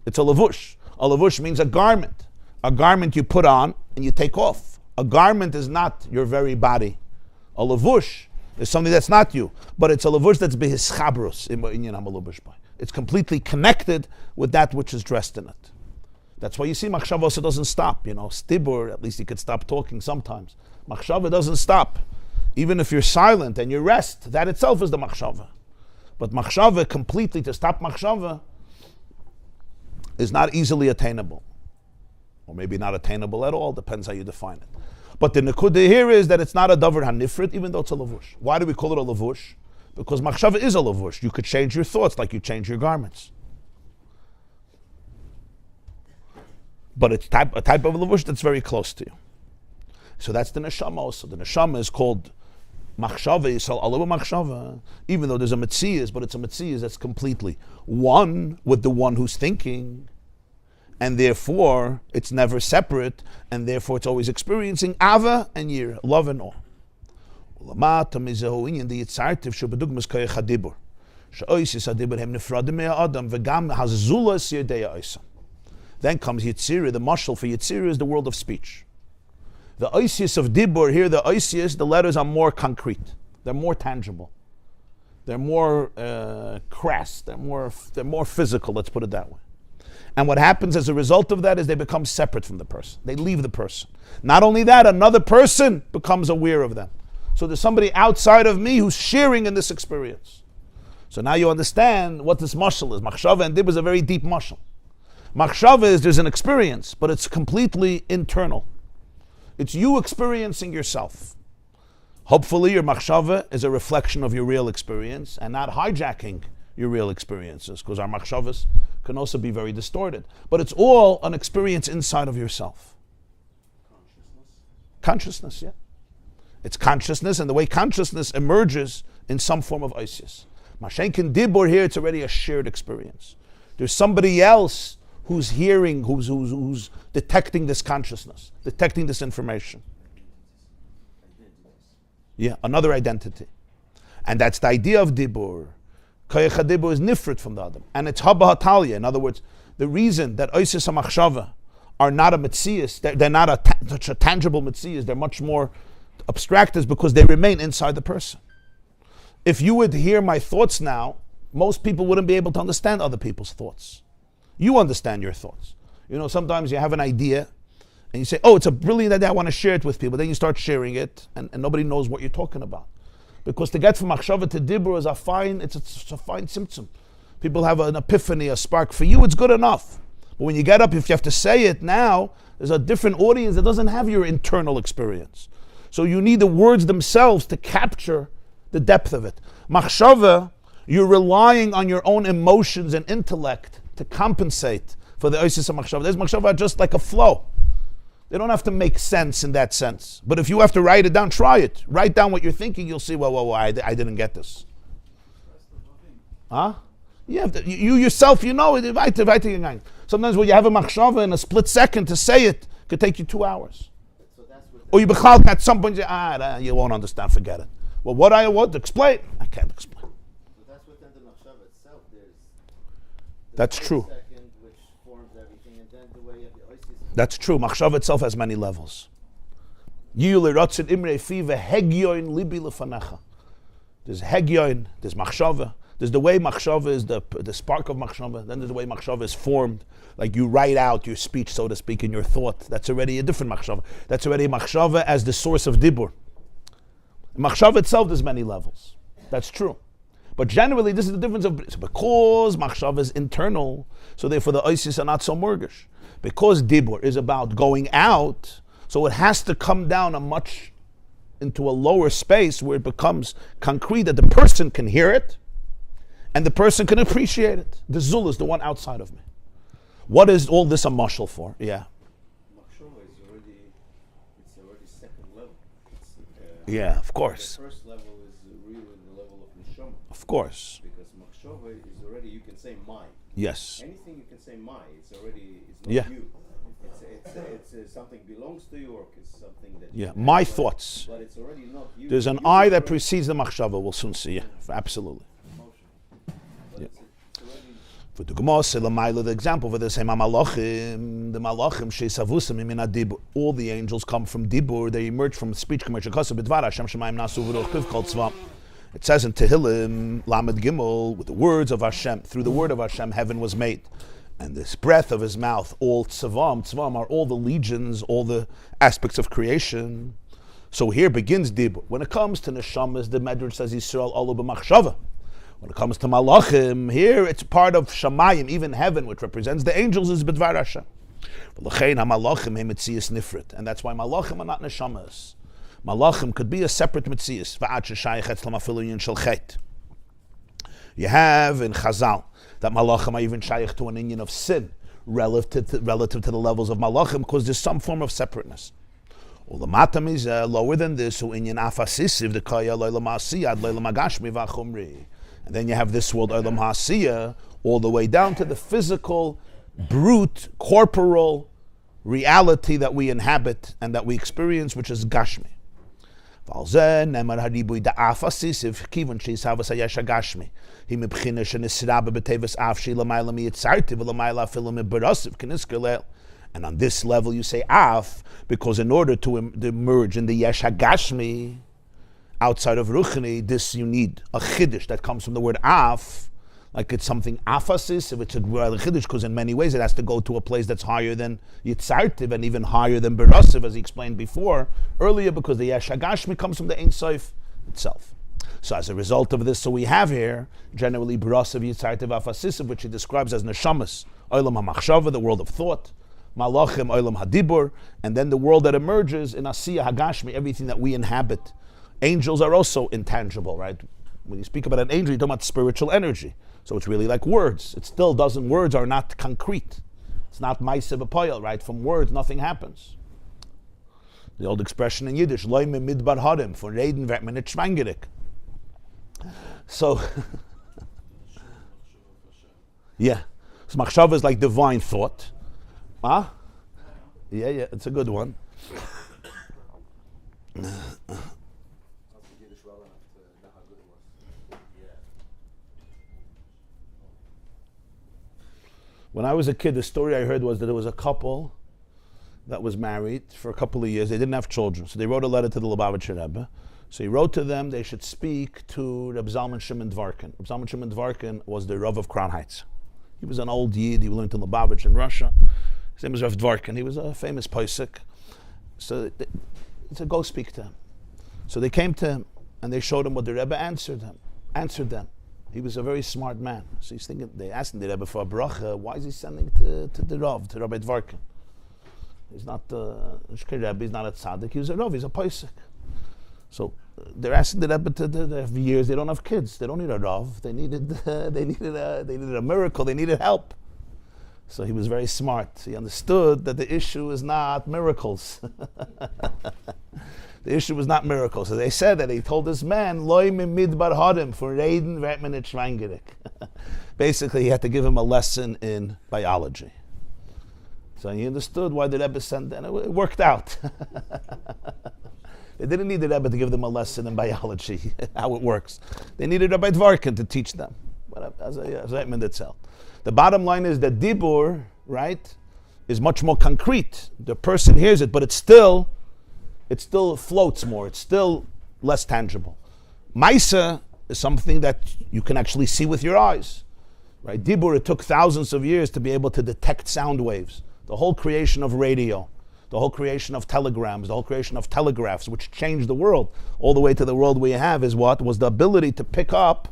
It's a lavush. A lavush means a garment. A garment you put on and you take off. A garment is not your very body. A lavush is something that's not you, but it's a lavush that's behischabros in inyan hamalubush by. It's completely connected with that which is dressed in it. That's why you see machshava also doesn't stop. Stibur, at least you could stop talking sometimes. Machshava doesn't stop. Even if you're silent and you rest, that itself is the machshava. But machshava completely, to stop machshava, is not easily attainable. Or maybe not attainable at all, depends how you define it. But the nekuda here is that it's not a davar hanifrit, even though it's a lavush. Why do we call it a lavush? Because machshava is a lavush. You could change your thoughts like you change your garments. But it's a type of lavush that's very close to you. So that's the neshama also. The neshama is called machshava, yisal alav machshava, even though there's a metzias, but it's a metzias that's completely one with the one who's thinking, and therefore it's never separate, and therefore it's always experiencing ava and yir, love and awe. Then comes Yitzira. The mashal for Yitzira is the world of speech. The oisius of dibur here, the oisius, the letters are more concrete. They're more tangible. They're more crass. They're more physical, let's put it that way. And what happens as a result of that is they become separate from the person. They leave the person. Not only that, another person becomes aware of them. So there's somebody outside of me who's sharing in this experience. So now you understand what this mashal is. Machshava and dibur is a very deep mashal. Machshava is there's an experience, but it's completely internal. It's you experiencing yourself. Hopefully your machshava is a reflection of your real experience and not hijacking your real experiences, because our machshavas can also be very distorted. But it's all an experience inside of yourself. Consciousness, yeah. It's consciousness, and the way consciousness emerges in some form of isis. Mashenkin dibur here, it's already a shared experience. There's somebody else who's hearing, who's detecting this consciousness, detecting this information. Yeah, another identity. And that's the idea of dibur. Koyach dibur is nifrit from the Adam. And it's haba hatalia. In other words, the reason that oisis hamachshava are not a metzias, they're not such a tangible metzias, they're much more abstract, is because they remain inside the person. If you would hear my thoughts now, most people wouldn't be able to understand other people's thoughts. You understand your thoughts. Sometimes you have an idea and you say, oh, it's a brilliant idea, I want to share it with people. Then you start sharing it and nobody knows what you're talking about. Because to get from machshava to dibur is a fine symptom. People have an epiphany, a spark. For you, it's good enough. But when you get up, if you have to say it now, there's a different audience that doesn't have your internal experience. So you need the words themselves to capture the depth of it. Machshava, you're relying on your own emotions and intellect to compensate for the oisis of machshava. There's machshava just like a flow. They don't have to make sense in that sense. But if you have to write it down, try it. Write down what you're thinking, you'll see, I didn't get this. Huh? Yeah, you yourself, it. Sometimes when you have a machshava in a split second to say it, could take you 2 hours. Or you bechal at some point, you won't understand, forget it. Well, what explain? I can't explain.
That's within the machshava itself. There's
that's true.
Second, which forms everything, and then the way of the oasis.
That's true. Machshava itself has many levels. There's hegyon, there's machshava. There's the way machshava is the spark of machshava. Then there's the way machshava is formed. Like you write out your speech, so to speak, in your thought. That's already a different machshava. That's already machshava as the source of dibur. In machshava itself, there's many levels. That's true. But generally, this is the difference of because machshava is internal, so therefore the oisis are not so murgish. Because dibur is about going out, so it has to come down into a lower space where it becomes concrete that the person can hear it and the person can appreciate it. The zul is the one outside of me. What is all this a mashal for? Yeah.
Machshava is already second level.
Yeah, of course.
The first level is really the level of neshama.
Of course.
Because machshava is already, you can say my.
Yes.
Anything you can say my, it's not
Yeah.
you. It's something belongs to you, or it's something that
Yeah, my thoughts.
But it's already not you.
There's an
You
I that
already-
precedes the machshava. We'll soon see. Yeah, absolutely.
But
Yeah.
it's already
For the Gemara, the example for this, the malachim shesavusim imina dibur. All the angels come from dibur. They emerge from speech. It says in Tehillim, Lamed Gimel, with the words of Hashem, through the word of Hashem, heaven was made. And this breath of his mouth, all tzavam are all the legions, all the aspects of creation. So here begins dibur. When it comes to neshamas, the Medrash says Yisrael alu b'machshava. When it comes to malachim, here it's part of shamayim, even heaven, which represents the angels, is b'dvar Hashem. And that's why malachim are not neshamas. Malachim could be a separate mitzias. You have in Chazal that malachim are even shaykh to an inyan of sin relative to the levels of malachim, because there's some form of separateness. Ulamatam is lower than this, so inyan afasisiv the kaya loylam asiyad loylam agashmi v'achumri. And then you have this world, Olam Hasiya, all the way down to the physical, brute, corporal reality that we inhabit and that we experience, which is Gashmi. And on this level you say Af, because in order to emerge in the Yesh HaGashmi, outside of Ruchni, this you need a chiddush that comes from the word af, like it's something afasis, if it's a chiddush, because in many ways it has to go to a place that's higher than Yitzartiv and even higher than Berasiv, as he explained earlier, because the Yesh HaGashmi comes from the Ein Sof itself. So as a result of this, so we have here generally Berasiv, Yitzartiv, Afasiv, which he describes as Neshamas, Olam HaMachshava, the world of thought, Malachim, Olam HaDibur, and then the world that emerges in Asiya HaGashmi, everything that we inhabit. Angels are also intangible, right? When you speak about an angel, you're talking about spiritual energy. So it's really like words. It still doesn't, words are not concrete. It's not ma'aseh b'poyel, right? From words, nothing happens. The old expression in Yiddish, loy me midbar harim, von reden wird man nicht schwangerig. So, yeah. So machshava is like divine thought. Huh? Yeah, it's a good one. When I was a kid, the story I heard was that there was a couple that was married for a couple of years. They didn't have children, so they wrote a letter to the Lubavitcher Rebbe. So he wrote to them they should speak to Reb Zalman Shimon Dvorkin. Reb Zalman Shimon Dvorkin was the Rav of Crown Heights. He was an old Yid. He learned in Lubavitch in Russia. His name was Rav Dvorkin. He was a famous Pesach. So they said, go speak to him. So they came to him and they showed him what the Rebbe answered them. He was a very smart man. So he's thinking, they asked him the Rebbe for a bracha, why is he sending to the Rav, to Rabbi Dvorkin? He's not a Rebbe, he's not a tzaddik, he's a Rav, he's a Pesach. So they're asking the Rebbe for years, they don't have kids, they don't need a Rav, they needed a miracle, they needed help. So he was very smart. He understood that the issue is not miracles. The issue was not miracles. So they said that he told this man, loy me midbar harim, for reden wird man nicht schwangerig. Basically, he had to give him a lesson in biology. So he understood why the Rebbe sent that, and it worked out. They didn't need the Rebbe to give them a lesson in biology, how it works. They needed Rabbi Dvorkin to teach them. But as I meant itself. The bottom line is that dibur, right, is much more concrete. The person hears it, but it still floats more. It's still less tangible. Maisa is something that you can actually see with your eyes, right? Dibur, it took thousands of years to be able to detect sound waves. The whole creation of radio, the whole creation of telegrams, the whole creation of telegraphs, which changed the world all the way to the world we have, is what? Was the ability to pick up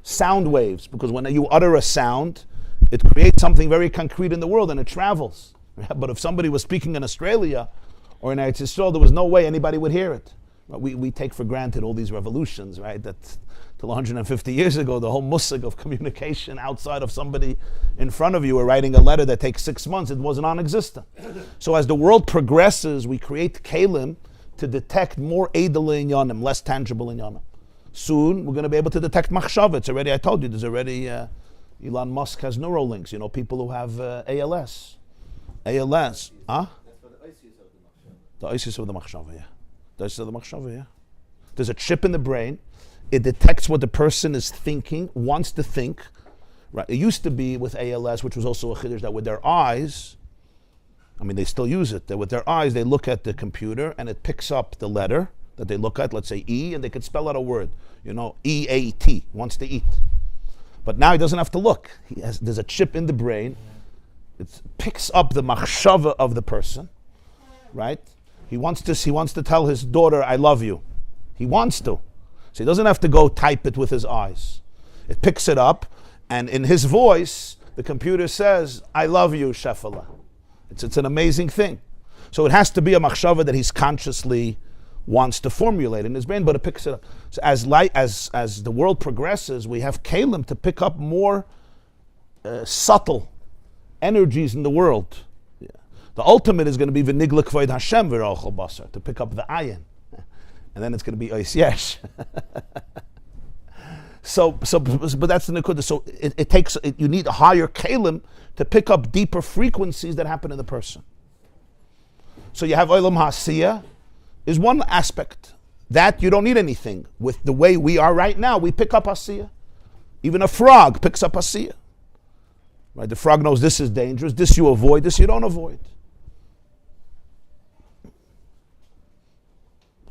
sound waves. Because when you utter a sound, it creates something very concrete in the world and it travels. But if somebody was speaking in Australia or in Eretz Yisrael, there was no way anybody would hear it. We take for granted all these revolutions, right? That till 150 years ago, the whole musig of communication outside of somebody in front of you or writing a letter that takes 6 months, it was non-existent. So as the world progresses, we create kalim to detect more edel inyanim, less tangible inyanim. Soon, we're going to be able to detect machshava. It's already, I told you, there's already, Elon Musk has Neuralinks, people who have ALS. ALS, huh? The ISIS of the machshava, yeah. The ISIS of the machshava, yeah. There's a chip in the brain. It detects what the person is thinking, wants to think, Right? It used to be with ALS, which was also a chiddush, that with their eyes, I mean, they still use it, that with their eyes, they look at the computer and it picks up the letter that they look at, let's say E, and they could spell out a word, EAT, wants to eat. But now he doesn't have to look. There's a chip in the brain. It picks up the machshava of the person, right? He wants to tell his daughter, I love you. He wants to. So he doesn't have to go type it with his eyes. It picks it up, and in his voice, the computer says, I love you, Shefala. It's an amazing thing. So it has to be a machshava that he's consciously wants to formulate in his brain, but it picks it up. So as the world progresses, we have kalim to pick up more subtle energies in the world. Yeah. The ultimate is going to be v'nigla kvoid Hashem v'rochel basar, to pick up the ayin, and then it's going to be ois yesh. But that's the nekuda. So it takes. You need a higher kalim to pick up deeper frequencies that happen in the person. So you have olam hasiya, is one aspect. That you don't need anything. With the way we are right now, we pick up hasiya. Even a frog picks up hasiya. Right? The frog knows this is dangerous, this you avoid, this you don't avoid.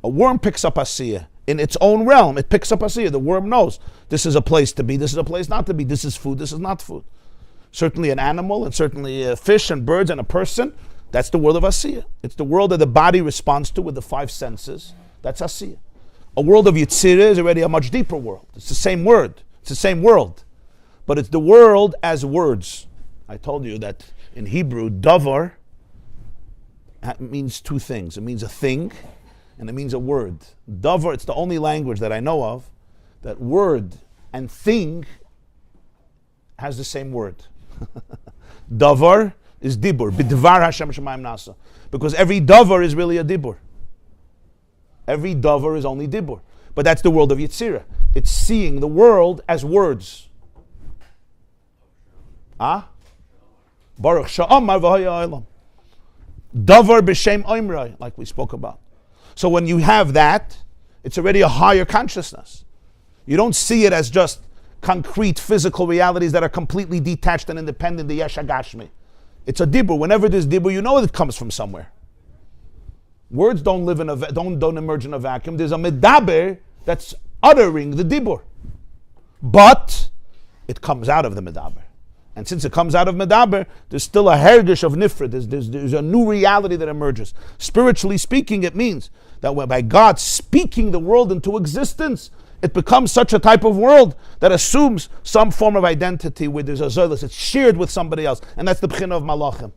A worm picks up hasiya. In its own realm, it picks up hasiya. The worm knows this is a place to be, this is a place not to be, this is food, this is not food. Certainly an animal, and certainly a fish and birds and a person, that's the world of hasiya. It's the world that the body responds to with the five senses. That's hasiya. A world of Yitzirah is already a much deeper world. It's the same word. It's the same world. But it's the world as words. I told you that in Hebrew, davar means two things. It means a thing, and it means a word. Davar, it's the only language that I know of that word and thing has the same word. Davar is dibur. Bidvar Hashem Shemayim Nasa. Because every davar is really a dibur. Every davar is only dibur. But that's the world of Yitzirah. It's seeing the world as words. Baruch Sha'amar v'haya olam. Davar b'shem oimrai, like we spoke about. So when you have that, it's already a higher consciousness. You don't see it as just concrete physical realities that are completely detached and independent, the yesh hagashmi. It's a dibur. Whenever there's dibur, you know it comes from somewhere. Words don't live in don't emerge in a vacuum. There's a medaber that's uttering the dibur, but it comes out of the medaber. And since it comes out of medaber, there's still a hergish of nifra. There's a new reality that emerges. Spiritually speaking, it means that by God speaking the world into existence, it becomes such a type of world that assumes some form of identity where there's a zoilus. It's shared with somebody else. And that's the b'china of malachim.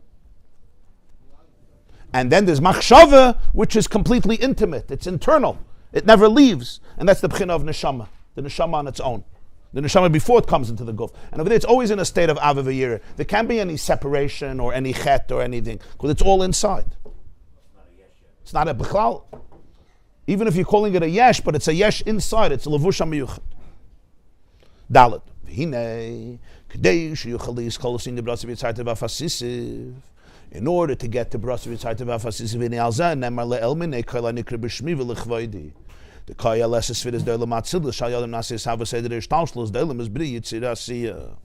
And then there's machshava, which is completely intimate. It's internal. It never leaves. And that's the b'china of neshama. The neshama on its own. The neshama before it comes into the guf. And over there, it's always in a state of ava v'yira. There can't be any separation or any chet or anything, because it's all inside. It's not a b'chlal. Even if you're calling it a yesh, but it's a yesh inside, it's a levush hamiyuchad. Dalet. V'hinei, k'dei sheyuchal yizchol the brasav yitzartev afasisiv. In order to get to brasav yitzartev afasisiv v'nei alzeh, nemar le'elminei kol ha'nikra b'shmi v'lechvoidi. The kaya lesses fit is doilam atzilus shal yodem nasis hava seder ishtalshlos doilam is bri yitzira siya.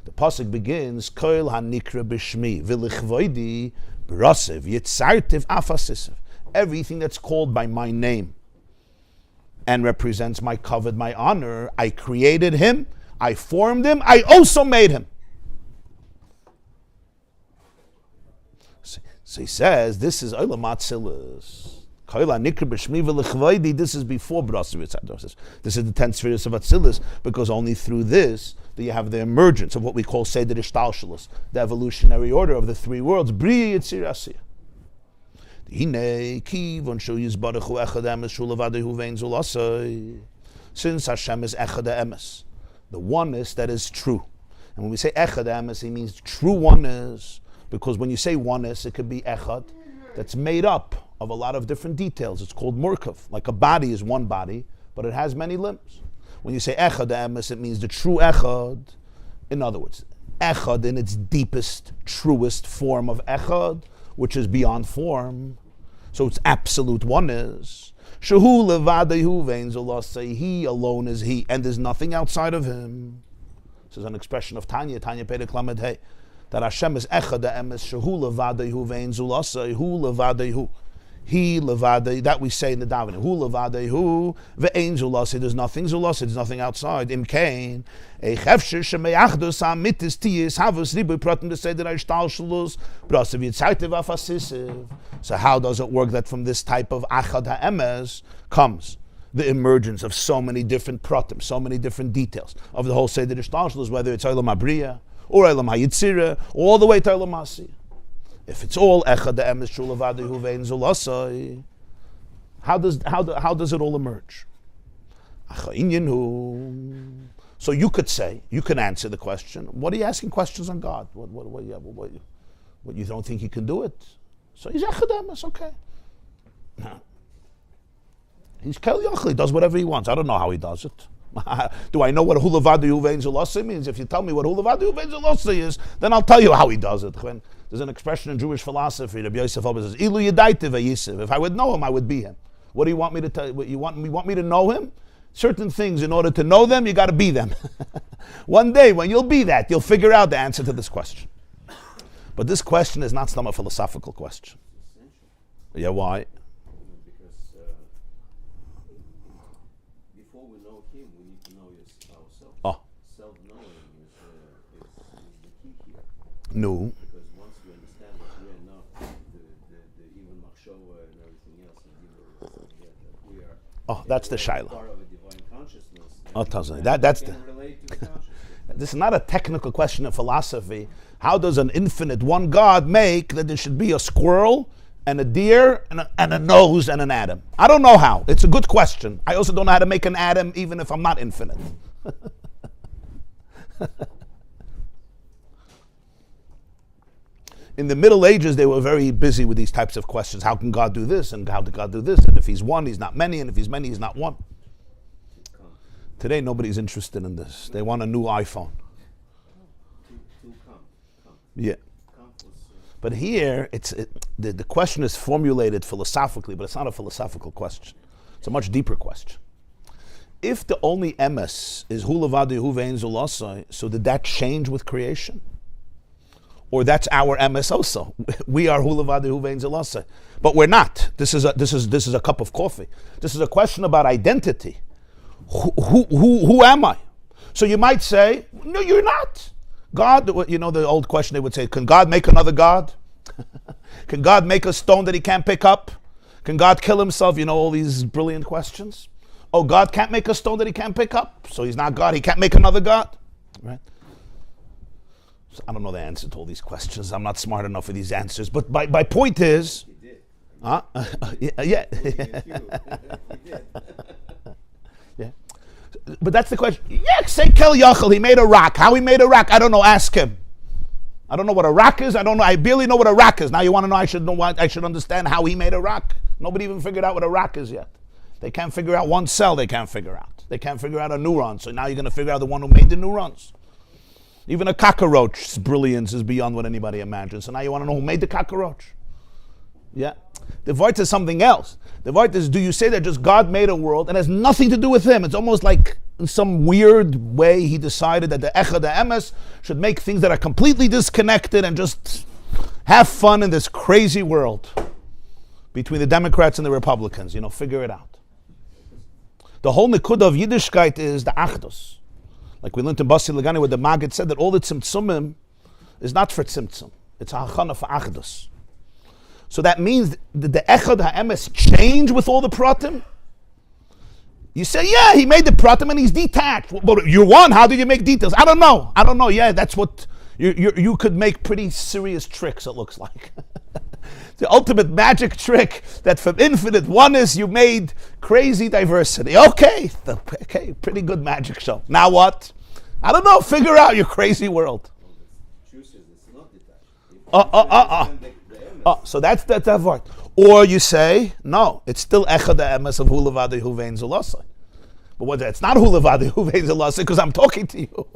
The pasuk begins kol ha'nikra b'shmi v'lechvoidi brasav yitzartev afasisiv. Everything that's called by my name and represents my covet, my honor, I created him, I formed him, I also made him. So he says, this is Olam Atzilus. This is before Brasav. This is the 10 spheres of Atzilus, because only through this do you have the emergence of what we call Seder Ishtalshalos, the evolutionary order of the three worlds, Bri Yitzir Asiyah. Since Hashem is Echad Emes, the oneness that is true. And when we say Echad Emes, it means true oneness, because when you say oneness, it could be Echad, that's made up of a lot of different details. It's called Murkav. Like a body is one body, but it has many limbs. When you say Echad Emes, it means the true Echad. In other words, Echad in its deepest, truest form of Echad, which is beyond form. So it's absolute oneness. Shehu levadehu vein zolasei. He alone is he, and there's nothing outside of him. This is an expression of Tanya Perek Lamed Hey, that Hashem is Echad Ha'emes, Shehu Levadehu Ve'en Zulasai, Hu Levadehu. He levadei, that we say in the davening. Hu levadeihu ve'ein zulasei. There's nothing zulasei. There's nothing outside. Im kain echefsher shemeyachdus hamitis tiyis havus ribu pratim to say that ishtalshalus brasav yitzaytev afasisiv. So how does it work that from this type of achad ha'emes comes the emergence of so many different pratim, so many different details of the whole Seder Ishtalshalus, whether it's Olam HaBriya or Olam HaYitzira, all the way to Olam HaSiyah? If it's all echad ha'emes shu levadehu ve'en zulasai, how does it all emerge? So you could say, you can answer the question. What are you asking questions on God? What you don't think He can do it? So He's echad ha'emes, okay. He's kel yochel. He does whatever He wants. I don't know how He does it. Do I know what hu levadehu ve'en zulasai means? If you tell me what hu levadehu ve'en zulasai is, then I'll tell you how He does it. There's an expression in Jewish philosophy. Rabbi Yosef always says, "Ilu yadaita ve'yisiv." If I would know Him, I would be Him. What do you want me to tell? You want me to know Him? Certain things, in order to know them, you got to be them. One day, when you'll be that, you'll figure out the answer to this question. But this question is not some philosophical question. Yeah, why?
Because before we know Him, we need to know ourselves.
Oh.
Self-knowing is the key here.
No.
Because once we understand that we are not the even machshava and everything else, that we are.
Oh, that's the shaila.
Part of a divine consciousness.
Oh,
then
that's
we
the.
can relate to the consciousness.
This is not a technical question of philosophy. How does an infinite one God make that there should be a squirrel and a deer and a nose and an atom? I don't know how. It's a good question. I also don't know how to make an atom even if I'm not infinite. In the Middle Ages, they were very busy with these types of questions. How can God do this? And how did God do this? And if He's one, He's not many. And if He's many, He's not one. Today, nobody's interested in this. They want a new iPhone. Yeah. But here, the question is formulated philosophically, but it's not a philosophical question. It's a much deeper question. If the only emes is hu levadehu ve'en zulasai, so did that change with creation? Or that's our emes also. We are hu levadehu ve'en zulasai, but we're not. This is a cup of coffee. This is a question about identity. Who am I? So you might say, no, you're not. God, you know the old question they would say, can God make another God? Can God make a stone that He can't pick up? Can God kill Himself? You know, all these brilliant questions. Oh, God can't make a stone that He can't pick up, so He's not God. He can't make another God, right? So I don't know the answer to all these questions. I'm not smart enough for these answers. But my point is, yeah. Yeah. But that's the question. Yeah, say Kel Yachel, He made a rock. How He made a rock, I don't know. Ask Him. I don't know what a rock is. I don't know. I barely know what a rock is. Now you want to know? I should understand how He made a rock. Nobody even figured out what a rock is yet. They can't figure out one cell. They can't figure out. They can't figure out a neuron. So now you're going to figure out the one who made the neurons. Even a cockroach's brilliance is beyond what anybody imagines. So now you want to know who made the cockroach. Yeah. The Vart is something else. The Vart is, do you say that just God made a world and has nothing to do with Him? It's almost like in some weird way He decided that the Echad Ha'emes should make things that are completely disconnected and just have fun in this crazy world between the Democrats and the Republicans. You know, figure it out. The whole Nikudah of Yiddishkeit is the Achdus. Like we learned in Basi Lagani where the Maggid said that all the Tzimtzumim is not for Tzimtzum. It's a Hachana for Achdus. So that means that the Echad Ha'emes change with all the Pratim? You say, yeah, He made the Pratim and He's detached. But you're one, how did you make details? I don't know. Yeah, that's what, you could make pretty serious tricks, it looks like. The ultimate magic trick that from infinite oneness you made crazy diversity. Okay, pretty good magic show. Now what? I don't know, figure out your crazy world. So that's that word. Or you say, no, it's still Echad Ha'emes of Hu Levadehu Ve'en Zulasai. But what? It's not Hu Levadehu Ve'en Zulasai because I'm talking to you.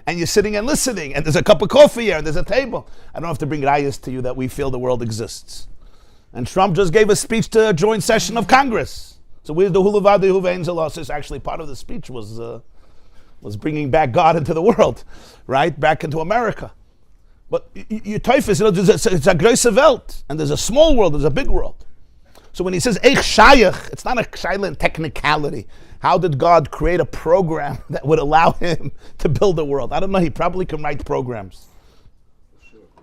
And you're sitting and listening, and there's a cup of coffee here, and there's a table. I don't have to bring rayas to you that we feel the world exists. And Trump just gave a speech to a joint session of Congress. So where's the Hu Levadehu Ve'en Zulasai? Actually, part of the speech was was bringing back God into the world, right? Back into America. But your typhus, it's a große Welt, and there's a small world, there's a big world. So when he says Eich Shayach, it's not a shayla in technicality. How did God create a program that would allow him to build a world? I don't know, he probably can write programs.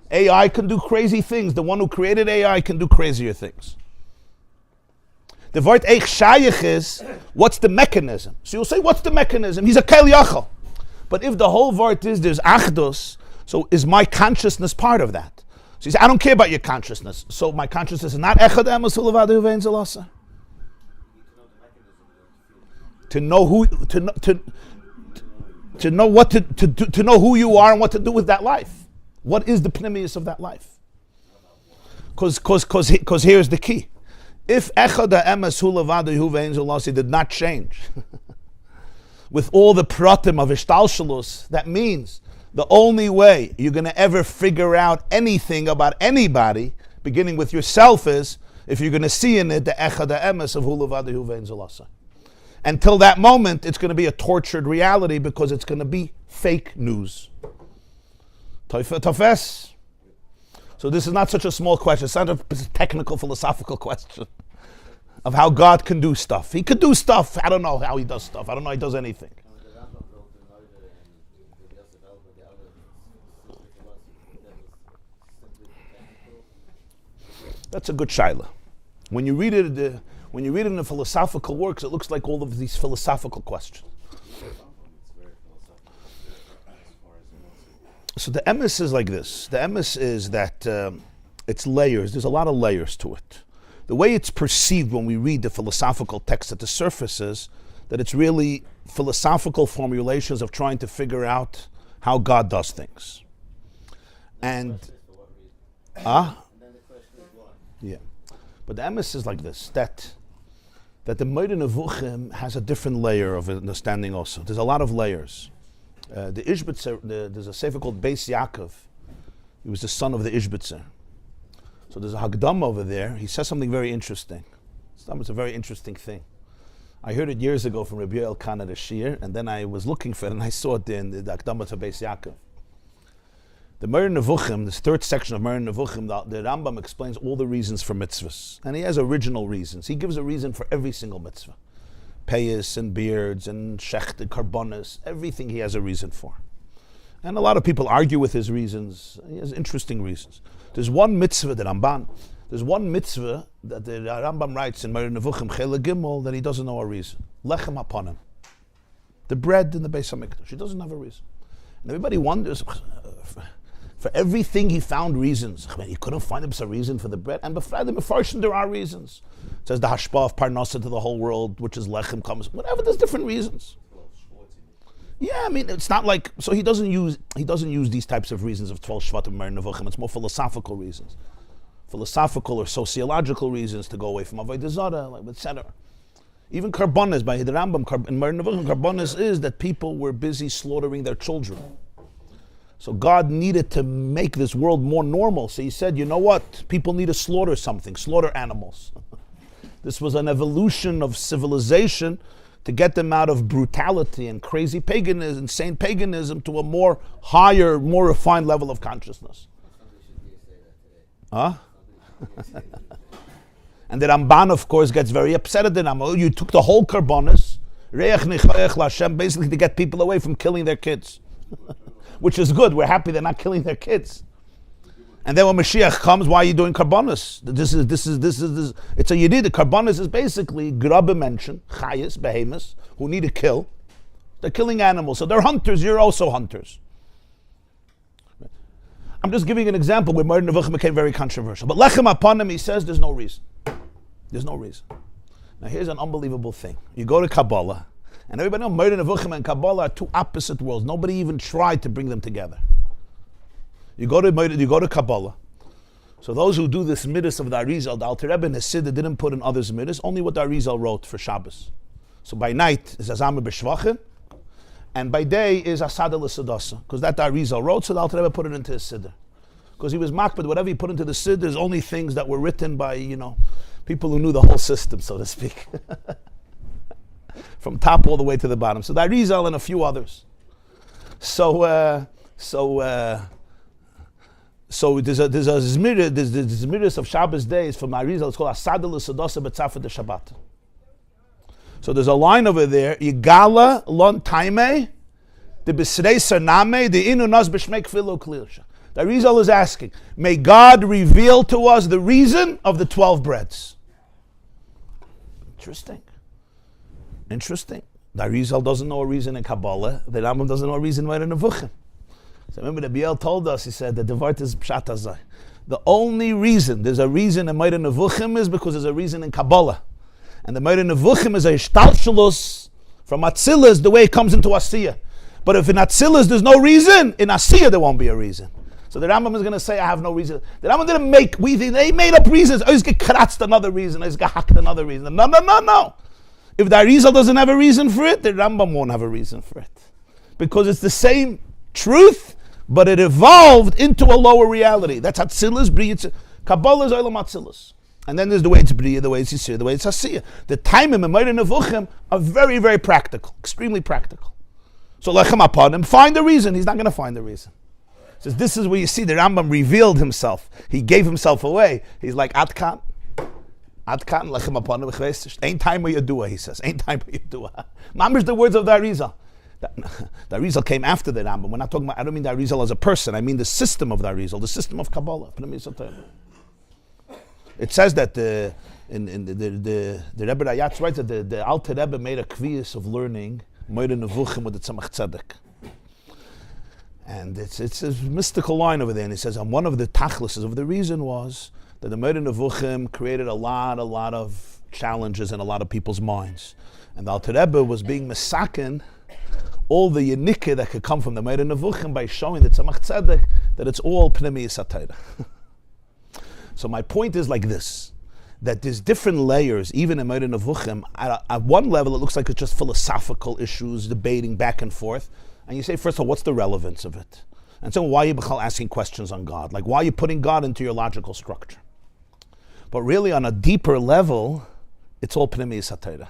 AI can do crazy things. The one who created AI can do crazier things. The word Eich Shayach is, what's the mechanism? So you'll say, what's the mechanism? He's a Kel Yachal. But if the whole word is there's Achdus, so is my consciousness part of that? So he said, I don't care about your consciousness. So my consciousness is not Echad Emes Ulavadu Vein Zelasa. To know who to know what to know who you are and what to do with that life. What is the pneumius of that life? Because here's the key. If Echad Emes Ulavadu Vein Zelasa did not change with all the pratim of Ishtalshalus, that means the only way you're going to ever figure out anything about anybody, beginning with yourself, is if you're going to see in it the Echad Emes of Hulavadu Vein Zelasa. Until that moment, it's going to be a tortured reality because it's going to be fake news. Tafes. So this is not such a small question. It's not a technical, philosophical question of how God can do stuff. He could do stuff. I don't know how he does stuff. I don't know how he does anything. That's a good shaila. When you read it in the philosophical works, it looks like all of these philosophical questions. So the emes is like this. The emes is that it's layers. There's a lot of layers to it. The way it's perceived when we read the philosophical text at the surface is that it's really philosophical formulations of trying to figure out how God does things. And yeah, but the emes is like this: that the Moed Nevuchim has a different layer of understanding. Also, there's a lot of layers. The Ishbitzer, there's a sefer called Beis Yaakov. He was the son of the Ishbitzer. So there's a Hagdam over there. He says something very interesting. It's a very interesting thing. I heard it years ago from Rabbi Khan at a Shir, and then I was looking for it, and I saw it in the Hagdama to Beis Yaakov. The Mimer Nevuchim, this third section of Mimer Nevuchim, the Rambam explains all the reasons for mitzvahs. And he has original reasons. He gives a reason for every single mitzvah. Payas and beards and shecht and karbonis, everything he has a reason for. And a lot of people argue with his reasons. He has interesting reasons. There's one mitzvah that the Rambam writes in Mimer Nevuchim, Chele Gimel, that he doesn't know a reason. Lechem upon him. The bread in the Beis HaMikdash. He doesn't have a reason. And everybody wonders, for everything he found reasons. He couldn't find a reason for the bread. And before the Mefarshim, there are reasons. It says the hashpah of Parnasa to the whole world, which is lechem comes. Whatever, there's different reasons. Yeah, I mean, it's not like, so he doesn't use these types of reasons of 12 Shvatim Mimer Nevuchim. It's more philosophical reasons. Philosophical or sociological reasons to go away from Avodah Zarah, like, etc. Even karbonis, by the Rambam, in Mimer Nevuchim, karbonis is that people were busy slaughtering their children. So God needed to make this world more normal. So he said, you know what? People need to slaughter something, slaughter animals. This was an evolution of civilization to get them out of brutality and crazy paganism, insane paganism, to a more higher, more refined level of consciousness. Huh? And the Ramban, of course, gets very upset at the Rambam. You took the whole karbonis, basically to get people away from killing their kids. Which is good. We're happy they're not killing their kids. And then when Mashiach comes, why are you doing karbonis? This is. It's a yedid. Karbonis is basically grabbe menschen, chayes, behemoths, who need to kill. They're killing animals, so they're hunters. You're also hunters. I'm just giving an example where Mimer Nevuchim became very controversial. But lechem upon him, he says, there's no reason. There's no reason. Now here's an unbelievable thing. You go to Kabbalah. And everybody knows Mimer Nevuchim and Kabbalah are two opposite worlds. Nobody even tried to bring them together. You go to Kabbalah. So those who do this midas of the Arizal, the Alter Rebbe and his Siddur didn't put in others' midas, only what the Arizal wrote for Shabbos. So by night is Azam b'Shvachim, and by day is Asada l'Sadasa, because that the Arizal wrote, so the Alter Rebbe put it into his Siddur. Because he was makbid, whatever he put into the Siddur is only things that were written by, people who knew the whole system, so to speak. from top all the way to the bottom. So the Arizal and a few others. So there's a Zmiris of Shabbos days from Arizal. It's called Asadil Sadosa B'Tzafet de Shabbat. So there's a line over there. Yigala lon taime the B'Srei Sarname the Inu Nas B'Shmek Filo Klilsha. The Arizal is asking, may God reveal to us the reason of the 12 breads. Interesting. The Arizal doesn't know a reason in Kabbalah. The Rambam doesn't know a reason in Nevuchim. So remember the Biel told us, he said that the Vart is Pshat Hazai. The only reason, there's a reason in Meir Nevuchim is because there's a reason in Kabbalah. And the Meir Nevuchim is a Shtalshalus from Atzilus, the way it comes into Asiyah. But if in Atzilus there's no reason, in Asiyah there won't be a reason. So the Rambam is going to say, I have no reason. The Rambam didn't make, they made up reasons. Oh, he's get kratzt another reason. He's get hacked another reason. No. If the Arizal doesn't have a reason for it, the Rambam won't have a reason for it. Because it's the same truth, but it evolved into a lower reality. That's Atzilus, B'ri, Kabbalah is Olam Atzilus. And then there's the way it's B'ri, the way it's Yisir, the way it's Asiyah. The time in Meir Nevuchim are very, very practical, extremely practical. So lechem upon him, find the reason. He's not going to find the reason. Says this is where you see the Rambam revealed himself. He gave himself away. He's like Adkan lechem upon him. Ain't time where you do it, he says. Ain't time where you do it. Mamish the words of the Arizal. The Arizal came after the Rambam. We're not talking about. I don't mean the Arizal as a person. I mean the system of the Arizal, the system of Kabbalah. It says that the Rebbe Rayatz writes that the Alter Rebbe made a kviyas of learning Meir Nevuchim with the Tzemach Tzedek. And it's a mystical line over there. And he says, and one of the tachlises of the reason was that the Meir Nevuchim created a lot of challenges in a lot of people's minds. And the Alter Rebbe was being misaken all the yenikah that could come from the Meir Nevuchim by showing the Tzemach Tzedek that it's all Pnimi Satayra. So my point is like this, that there's different layers, even in Meir Nevuchim. At one level, it looks like it's just philosophical issues, debating back and forth. And you say, first of all, what's the relevance of it? And so why are you asking questions on God? Like, why are you putting God into your logical structure? But really, on a deeper level, it's all Pnimi Satayra.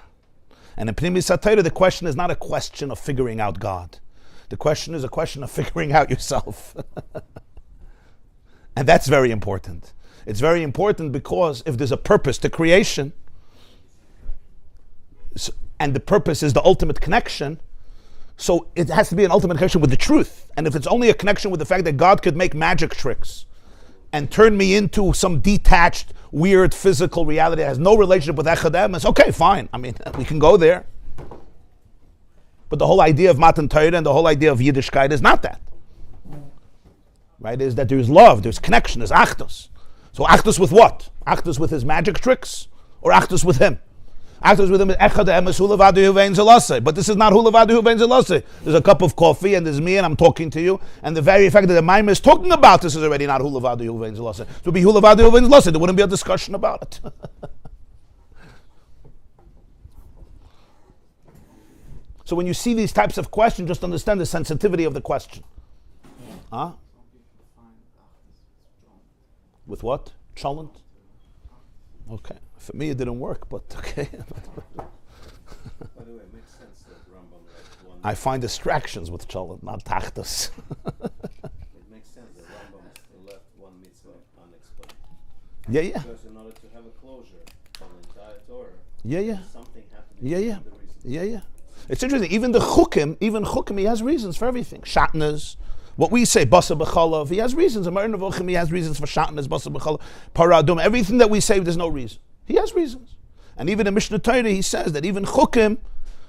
And in Pnimi Satayra, the question is not a question of figuring out God. The question is a question of figuring out yourself. And that's very important. It's very important because if there's a purpose to creation, and the purpose is the ultimate connection, so it has to be an ultimate connection with the truth. And if it's only a connection with the fact that God could make magic tricks and turn me into some detached, weird physical reality that has no relationship with Echad, it's okay, fine. I mean, we can go there. But the whole idea of Matan Torah and the whole idea of Yiddishkeit is not that. Right? Is that there's love, there's connection, there's Achdus. So Achdus with what? Achdus with his magic tricks? Or Achdus with him? Achdus with him is Echad Emes Hulavadu Huvein Zelase. But this is not Hulavadu Huvein Zelase. There's a cup of coffee and there's me and I'm talking to you. And the very fact that the mimer is talking about this is already not Hulavadu Huvein Zelase. It would be Hulavadu Huvein Zelase. There wouldn't be a discussion about it. So when you see these types of questions, just understand the sensitivity of the question. Huh? With what? Cholent? Okay. For me it didn't work, but okay.
By the way, it makes sense that Rambam left one.
I find distractions with Cholent, not Tachtas.
It makes sense that Rambam left one mitzvah unexplained.
Yeah.
Because in order to have a closure on the entire Torah,
Yeah.
something had to be
Yeah.
the reason.
Yeah. It's interesting, even Chukim, he has reasons for everything. Shatnas, what we say, Basa B'chalav, he has reasons. In Meir Nevuchim, he has reasons for Shatnas, Basa B'chalav, Paradum, everything that we say, there's no reason. He has reasons. And even in Mishnah Torah, he says that even Chukim,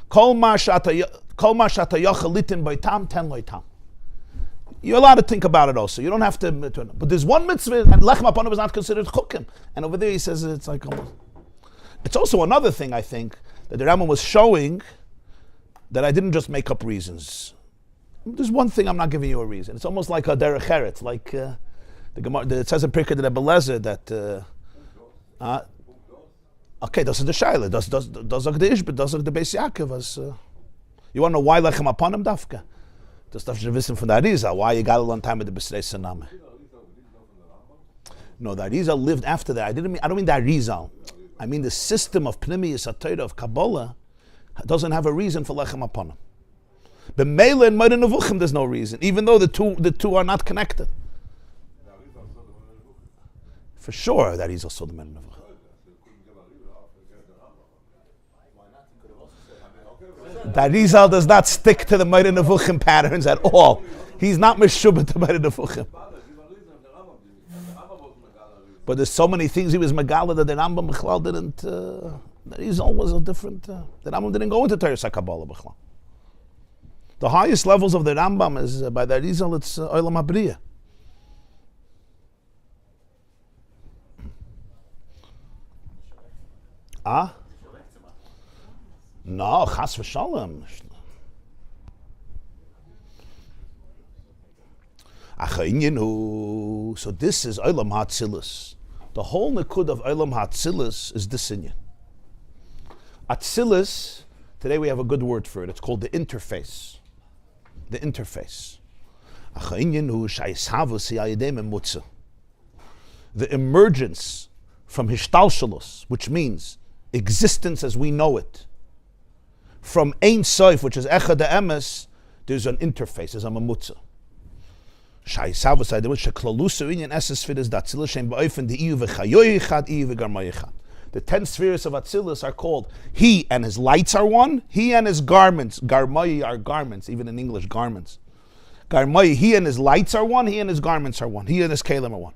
Kol ma shata yachal litin baitam, ten loitam. You're allowed to think about it also. You don't have to, but there's one mitzvah, and Lechem Apanav is not considered Chukim. And over there he says it's like almost. It's also another thing, I think, that the Rambam was showing that I didn't just make up reasons. There's one thing I'm not giving you a reason. It's almost like a derech eretz, like the Gemara. It says in Pirkei de Rebbe Lezer that okay, das ist the shaila. Das sagt der Ishbet, das sagt der Beis Yaakov. You want to know why Lechem upon him dafka? Das darfst du wissen von der Arizal. Why you got a long time with the B'srei Saname? No, the Arizal lived after that. I don't mean the Arizal. I mean the system of Pnimi Yisatayra of Kabbalah doesn't have a reason for lechem upon him. B'meila and Moed Nevuchim, there's no reason, even though the two are not connected. For sure that he's also the Moed Nevuchim. That Rizal does not stick to the Moed Nevuchim patterns at all. He's not meshubah to Moed Nevuchim. But there's so many things he was Megala that the Rambam Bechlal didn't. Rizal was a different. The Rambam didn't go into Teres HaKabbalah Bechlal. The highest levels of the Rambam is by the Rizal. It's Olam HaBriyah. No, Chas v'Shalom. So this is Olam HaTzilus. The whole Nikud of Olam HaTzilus is this inyan. Atzilus, today we have a good word for it. It's called the interface. The interface. The emergence from Hishtalshalus, which means existence as we know it. From Ein Sof, which is Echad Emes, there's an interface, there's a mamutza. The 10 spheres of Atzilus are called He and His lights are one, He and His garments. Garmai are garments, even in English, garments. Garmai, He and His lights are one, He and His garments are one, He and His kalim are one.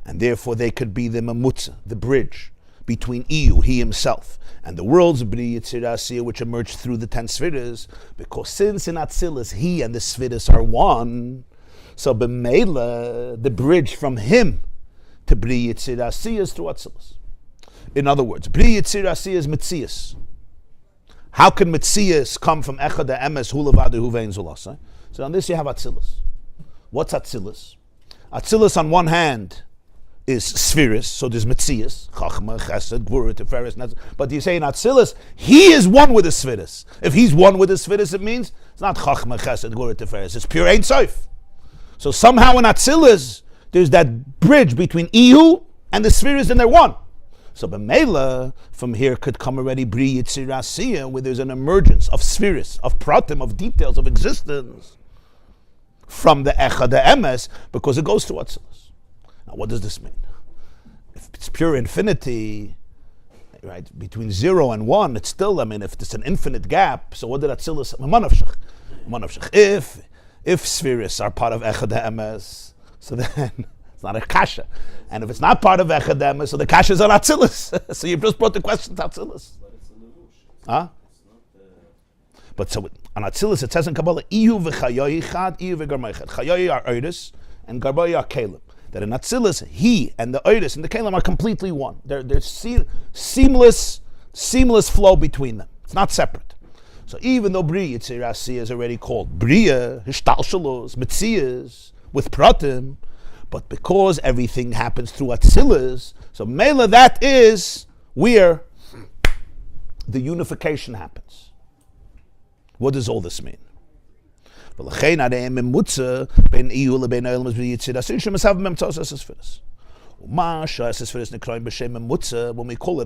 And therefore they could be the mamutza, the bridge between Iyu, He Himself, and the worlds of B'ri Yitzir Asiyah, which emerged through the 10 spheres, because since in Atzilus He and the spheres are one, so b'meila, the bridge from Him to B'ri Yitzir Asiyah is through Atzilus. In other words, B'ri Yitzir Asiyah is Metzias. How can Metzias come from Echad Emes Hu Levadu Hu Ve'en Zulas? So on this you have Atzilus. What's Atzilus? Atzilus on one hand is spheres, so there's Metzias, Chachma, Chesed, Gvura, Tiferes, but you say in Atzilus, He is one with the spheres. If He's one with the spheres, it means it's not Chachma, Chesed, Gvura, Tiferes, it's pure Ein Sof. So somehow in Atzilus, there's that bridge between Iyu and the spheres, and they're one. So B'meila, from here could come already B'ri Yitzir Asiyah, where there's an emergence of spheres, of pratim, of details, of existence, from the Echad Emes, because it goes to Atzilus. Now, what does this mean? If it's pure infinity, right, between 0 and 1, it's still, if it's an infinite gap, so what did Atzilus? If spheres are part of Echad Emes, so then it's not a kasha. And if it's not part of Echad Emes, so the kasha is on Atzilus. So you just brought the question to Atzilus.
But it's a levush.
Huh?
It's not
But so on Atzilus, it says in Kabbalah, Iyu v'chayoyi chad, Iyu v'garmai chad. Chayoyi are Oidus, and Garbai are Kalim. That in Atzilus, He and the Oidus and the Kalim are completely one. There's seamless flow between them. It's not separate. So even though B'ri Yitzir Asiyah is already called B'riya, Hishtalshalos, Metzias, with Pratim, but because everything happens through Atzilus, so Mela, that is where the unification happens. What does all this mean? When we call it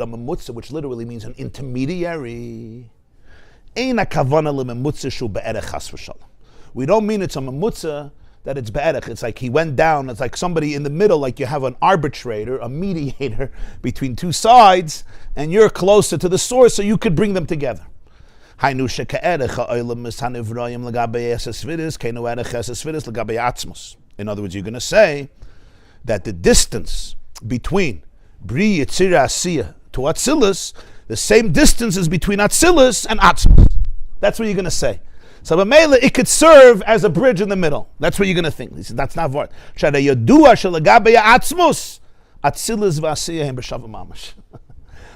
a memutza, which literally means an intermediary, we don't mean it's a memutza that it's be'erech. It's like he went down. It's like somebody in the middle, like you have an arbitrator, a mediator between two sides, and you're closer to the source, so you could bring them together. In other words, you're going to say that the distance between Bri Yitzir Asiyah to Atzilus, the same distance is between Atzilus and Atzmus. That's what you're going to say. So B'meila, it could serve as a bridge in the middle. That's what you're going to think. He said, that's not what. Atzilus v'Asiyah hem b'shavah mamash.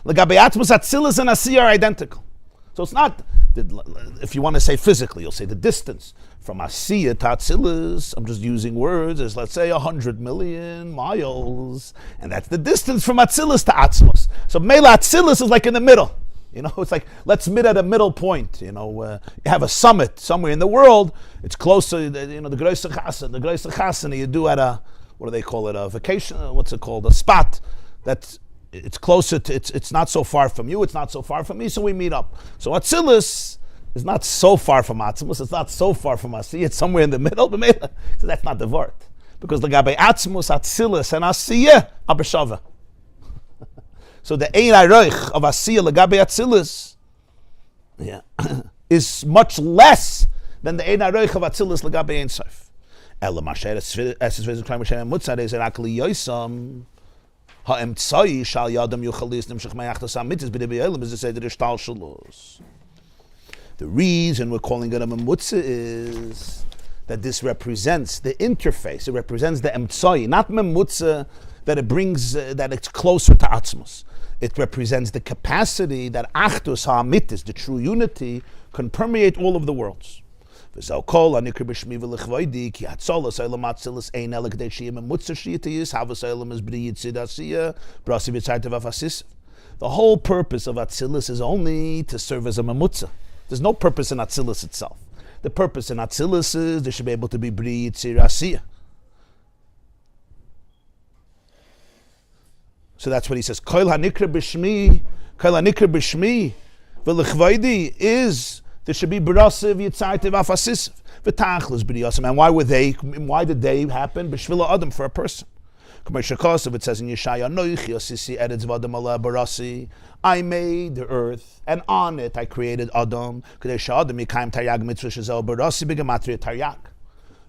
L'gabei Atzmus, Atzilus and Asiyah are identical. So it's not, if you want to say physically, you'll say the distance from Asiyah to Atzilus, I'm just using words, is let's say 100 million miles. And that's the distance from Atzilus to Atzmus. So Mela Atzilus is like in the middle. It's like, let's meet at a middle point. You have a summit somewhere in the world, it's close to, the Groise Chassan you do at what do they call it? A vacation? What's it called? A spot that it's closer to. It's not so far from you. It's not so far from me. So we meet up. So Atzilus is not so far from Atzmus. It's not so far from Asiyah. It's somewhere in the middle. So that's not the word, because the Gabe Atzmus, Atzilus, and Asiyah are b'shava. So the Ein Aroich of Asiyah Legabe Atzilus, is much less than the Ein Aroich of Atzilus Legabe Ein Sof. Ela Masher Eses Vezim Krai Masher Mutzar is Erakli Yoisam Ha'emtzai Shal Yadam Yuchalis Nimshach Mayachtas HaMitzvahs B'Dei B'Yolim is the Seder Ishtal Shalos. The reason we're calling it a Memutza is that this represents the interface. It represents the Emtzai, not Memutza that it brings, that it's closer to Atzmos. It represents the capacity that Achdus HaAmitis, the true unity, can permeate all of the worlds. The whole purpose of Atzilus is only to serve as a Memutza. There's no purpose in Atzilus itself. The purpose in Atzilus is there should be able to be Bri Yitzir Asiyah. So that's what he says. Kol hanikra b'shmi v'lechvaydi is there should be brasiv yitzaytev afasiv v'tachlis b'riyasam. And why did they happen? B'shvila adam, for a person. It says in Yeshaya, I made the earth, and on it I created Adam. The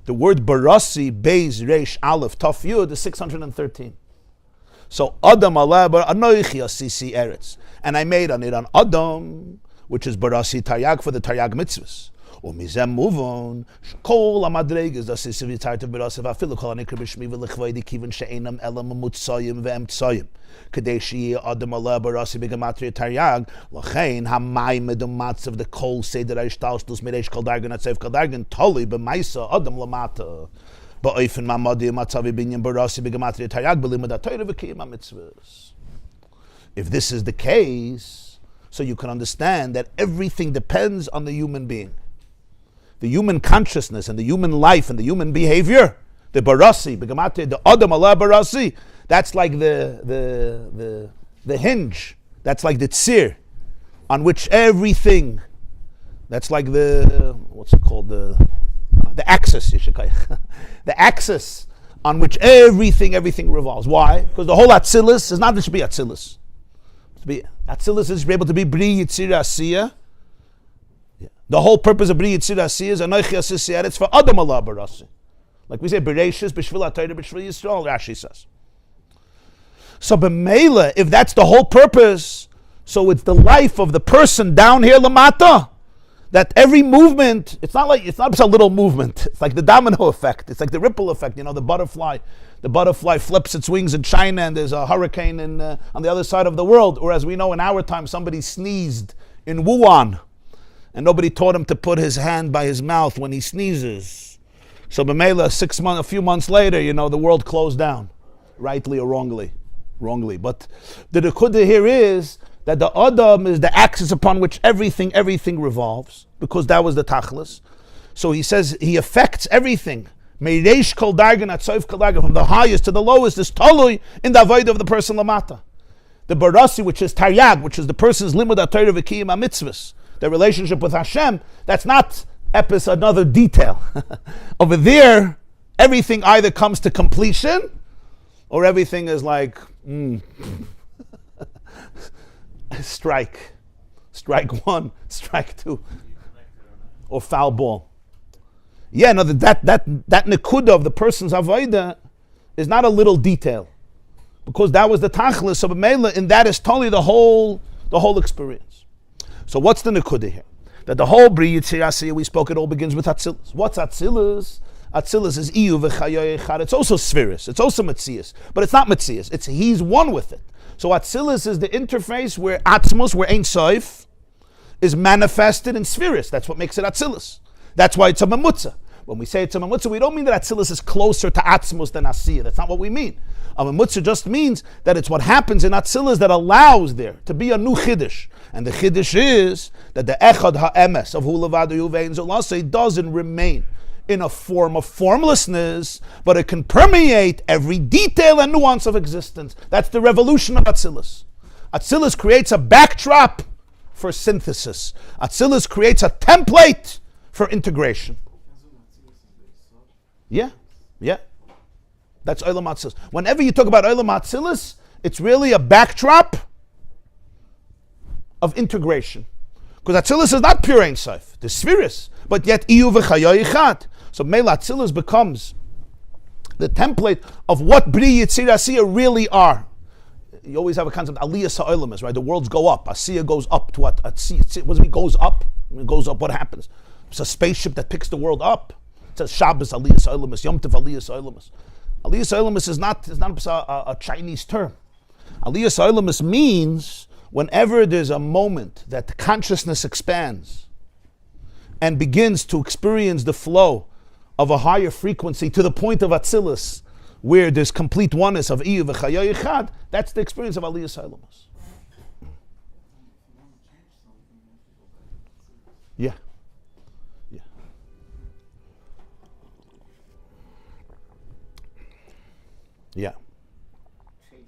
word barasi, beis, reish, aleph, taf, yud is 613. So Adam anoichi asisi eretz, and I made on it on Adam, which is barasi taryag for the taryag mitzvahs. Umizem muvon kol amadreges das is vitzartev barasi vafilu kol anikra b'shmi v'lechvaydi kiven she'enam elam mutzayim ve'emtzayim kadei she'yeh Adam ala barasi b'gematria taryag l'chein hamayim medumatzav the kol seder ha'ishtalshtus mireish kol dargan atzev kol dargan toli b'maisa Adam lamata. If this is the case, so you can understand that everything depends on the human being. The human consciousness and the human life and the human behavior, the barasi, the Adam Allah barasi, that's like the hinge, that's like the tzir, on which everything, that's like the, what's it called, the axis, the axis on which everything revolves. Why? Because the whole Atzilus is not that it should be Atzilus. Atzilus is to be able to be Bri Yitzir Asiyah. The whole purpose of Bri Yitzir Asiyah is Anoichi Asisi Eretz for Adam Allah Barasi. Like we say, Bereshis, B'Shvil HaTorah, B'Shvil Yisrael, Rashi says. So b'meila, if that's the whole purpose, so it's the life of the person down here, Lamata, that every movement, it's not just a little movement. It's like the domino effect. It's like the ripple effect. The butterfly flips its wings in China and there's a hurricane on the other side of the world. Or as we know in our time, somebody sneezed in Wuhan and nobody taught him to put his hand by his mouth when he sneezes. So b'meila, a few months later, the world closed down. Rightly or wrongly. But the nekuda here is that the Adam is the axis upon which everything revolves, because that was the tachlis. So he says he affects everything. Meireish kol dargan atzoif kol dargan, from the highest to the lowest, is tolui in the avodah of the person lamata. The barasi, which is taryag, which is the person's limud atayra v'kiyim hamitzvahs, the relationship with Hashem, that's not another detail. Over there, everything either comes to completion, or everything is like, strike one, strike two, or foul ball. Yeah, no, that nekuda of the person's avodah is not a little detail, because that was the tachlis of Mela, and that is totally the whole experience. So what's the nekuda here? That the whole Bri Yitzir Asiyah, we spoke, it all begins with Atzilus. What's Atzilus? Atzilus is Iyu v'chayoy echad. It's also Spheris. It's also Metzias. But it's not Metzias. It's he's one with it. So Atzilus is the interface where Atzmos, where Ein Sof, is manifested in Spheris. That's what makes it Atzilus. That's why it's a Memutza. When we say it's a Memutza, we don't mean that Atzilus is closer to Atzmos than Asiyah. That's not what we mean. A Memutza just means that it's what happens in Atzilus that allows there to be a new Chiddush. And the Chiddush is that the Echad HaEmes of Hu Levadu Yuvein Zolase doesn't remain in a form of formlessness, but it can permeate every detail and nuance of existence. That's the revolution of Atzilus. Atzilus creates a backdrop for synthesis. Atzilus creates a template for integration. Yeah. That's Olam Atzilus. Whenever you talk about Olam Atzilus, it's really a backdrop of integration. Because Atzilus is not pure Ein Sof, the spheres, but yet Iyu v'Chayo Yichad. So Mela Atzilus becomes the template of what Bri Yitzir Asiya really are. You always have a concept, Aliyah Sa'olamis, right? The worlds go up. Asiya goes up to what? What does it mean, goes up? When it goes up, what happens? It's a spaceship that picks the world up. It says Shabbos Aliyah Sa'olamis, Yom Tov Aliyah Sa'olamis. Aliyah Sa'olamis is not a Chinese term. Aliyah Sa'olamis means whenever there's a moment that consciousness expands and begins to experience the flow of a higher frequency to the point of Atzilus, where there's complete oneness of Iyu v'Chayo Yichad, that's the experience of Aliyah Sa'olamis. Yeah.
Change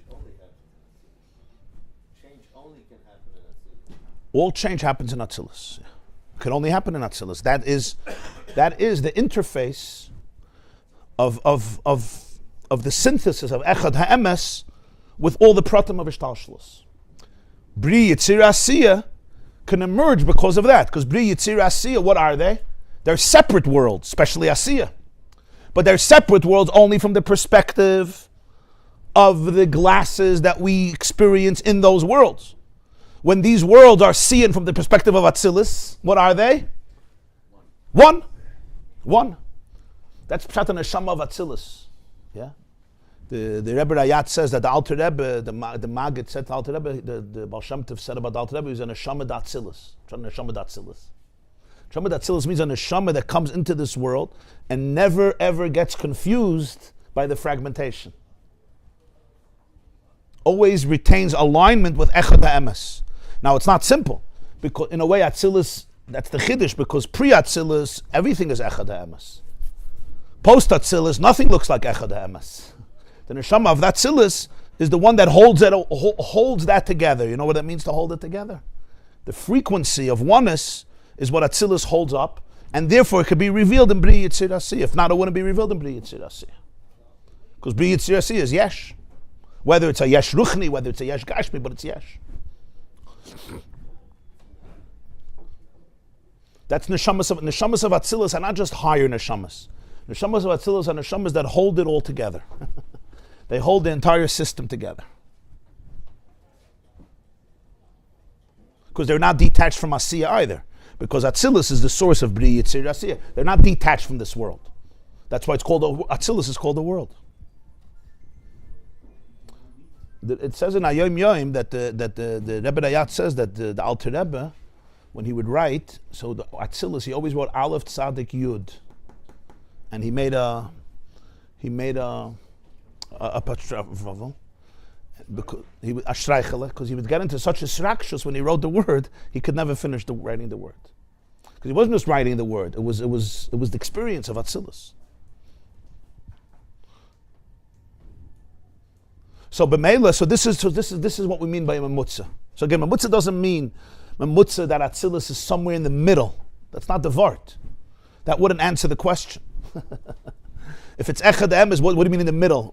only can happen in Atzilus.
All change happens in Atzilus. It can only happen in Atzilus. That is the interface of the synthesis of Echad Ha'emes with all the pratim of Ishtalshalos. Bri Yitzir Asiya can emerge because of that. Because Bri Yitzir Asiya, what are they? They're separate worlds, especially Asiya. But they're separate worlds only from the perspective of the glasses that we experience in those worlds. When these worlds are seen from the perspective of Atzilus, what are they? One. That's Pshat Neshama of Atzilus. Yeah. The Rebbe Rayat says that the Alter Rebbe, the Maggid said to Alter Rebbe, the Baal Shem Tov said about the Alter Rebbe, he was a Neshama d'Atzilus. Neshama d'Atzilus. Neshama d'Atzilus means a Neshama that comes into this world and never ever gets confused by the fragmentation. Always retains alignment with Echad Ha'emes. Now it's not simple, because in a way Atzilus, that's the Chiddush, because pre-Atzilus, everything is Echad Ha'emes. Post-Atzilus, nothing looks like Echad Ha'emes. The Neshama of that Atzilus is the one that holds that together. You know what it means to hold it together? The frequency of oneness is what Atzilus holds up, and therefore it could be revealed in Bri Yitzir Asiya. If not, it wouldn't be revealed in Bri Yitzir Asiya. Because Bri Yitzir Asiya is Yesh. Whether it's a Yesh Ruchni, whether it's a Yesh Gashmi, but it's Yesh. That's Neshamas of Atzilus are not just higher Neshamas. Neshamas of Atzilus are Neshamas that hold it all together. They hold the entire system together. Because they're not detached from Asiya either. Because Atzilus is the source of Bri Yitzir Asiya. They're not detached from this world. That's why it's called, Atzilus is called the world. It says in Ayom Yom that the Rebbe Rayat says that the Alter Rebbe, when he would write, so the Atzilus, he always wrote Aleph Tzadik Yud. And he made a because he would because he would get into such a srakshus when he wrote the word, he could never finish writing the word. Because he wasn't just writing the word; it was the experience of Atzilus. So b'meila, this is what we mean by memutza. So again, memutza doesn't mean memutza that Atzilus is somewhere in the middle. That's not the vart. That wouldn't answer the question. If it's Echad Ha'emes, what do you mean in the middle?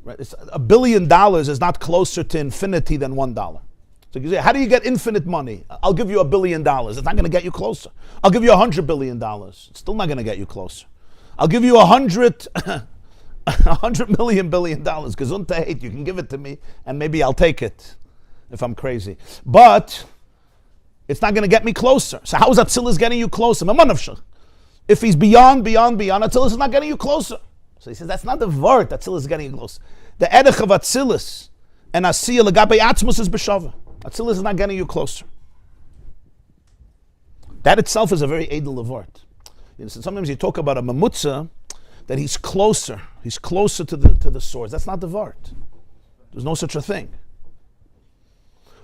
Right, $1 billion is not closer to infinity than $1. So you say, how do you get infinite money? I'll give you $1 billion. It's not going to get you closer. I'll give you $100 billion. It's still not going to get you closer. I'll give you $100 million billion. Gesundheit, you can give it to me, and maybe I'll take it if I'm crazy. But it's not going to get me closer. So how is Atzilus getting you closer? If he's beyond, Atzilus is not getting you closer. So he says, that's not the word, Atzilus is getting you closer. The edich of Atzilus and Asiya legabe Atzmus is b'shava. Atzilus is not getting you closer. That itself is a very edel levart. Sometimes you talk about a mamutza, that he's closer to the source. That's not the vart. There's no such a thing.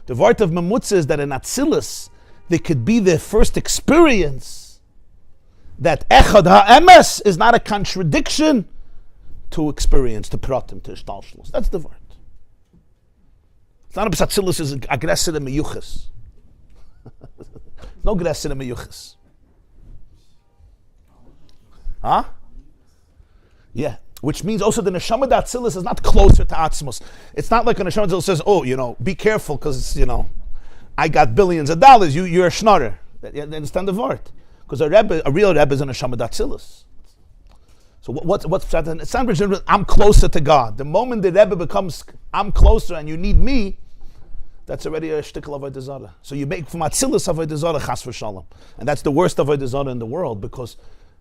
The vart of mamutza is that in Atzilus, there could be the first experience that Echad HaEmes is not a contradiction to experience, to pratim, to ishtalshlus. That's the word. It's not a Atzilus is aggressive and meyuchas. No aggressive and meyuchas. Huh? Yeah. Which means also the neshama da Atzilus is not closer to Atzmos. It's not like a neshama that says, oh, be careful because, I got billions of dollars, you're a schnorrer. You understand the word? Because a real Rebbe is a neshama da Atzilus. So what's that? It's not I'm closer to God. The moment the Rebbe becomes, I'm closer and you need me, that's already a shtickle of Avodah Zarah. So you make from Atzilus Avodah Zarah chas v'shalom. And that's the worst Avodah Zarah in the world, because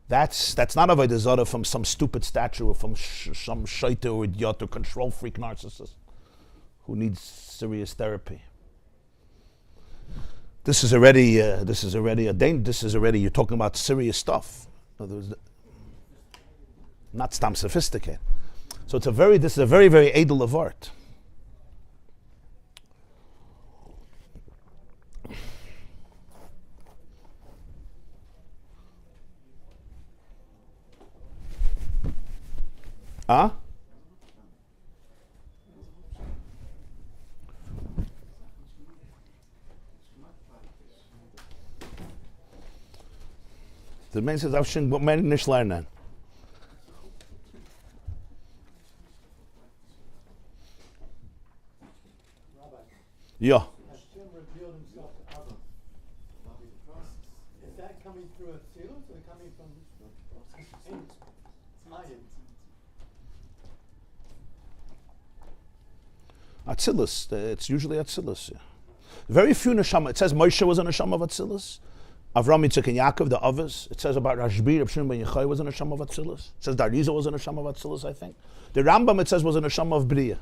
that's not Avodah Zarah from some stupid statue or from some shaita or idiot or control freak narcissist who needs serious therapy. This is already you're talking about serious stuff. Not stam sophisticated. So this is a very, very edel of art. Huh? The man says, "I've what man nicht lernen." Yeah.
Hashem revealed himself to Adam. Is that coming through a Atzilus or coming from
Atzilus. It's usually Atzilus. Yeah. Very few neshama. It says Moshe was a neshama of Atzilus. Avram, Yitzchak, and Yaakov, the others. It says about Rashbi, Reb Shimon ben Yochai was a neshama of Atzilus. It says Dariza was a neshama of Atzilus, I think. The Rambam, it says, was a neshama of Bria.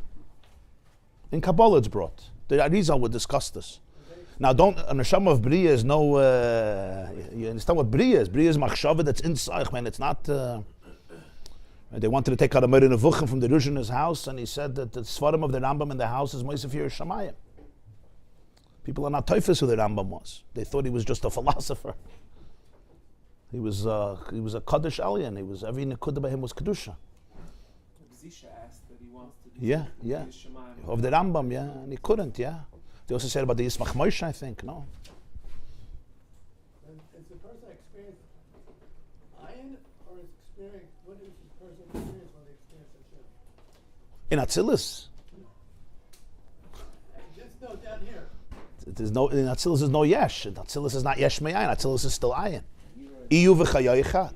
In Kabbalah it's brought. The Arizal would discuss this. Now, a neshama of Bria is no, you understand what Bria is? Bria is machshava that's inside, man. It's not, they wanted to take out a Meir Nevuchim from the Rush in his house, and he said that the Sfarim of the Rambam in the house is Moisef Yerushalayim. People are not typhus who the Rambam was. They thought he was just a philosopher. He was a Kaddish alien. Every nekuda by him was Kedusha.
Zisha asked that he wants to do
Yeah. Of the Rambam, yeah, and he couldn't, yeah. They also said about the Yismach Moshe, I think, no.
Is the person experienced ayin or is experience? What is the person experience when they experience Hashem?
In Atzilus,
Just no down here.
in Atzilus is no yesh. In Atzilus is not yesh me'ayin. Atzilus is still ayin. Iyu v'chaya yichad.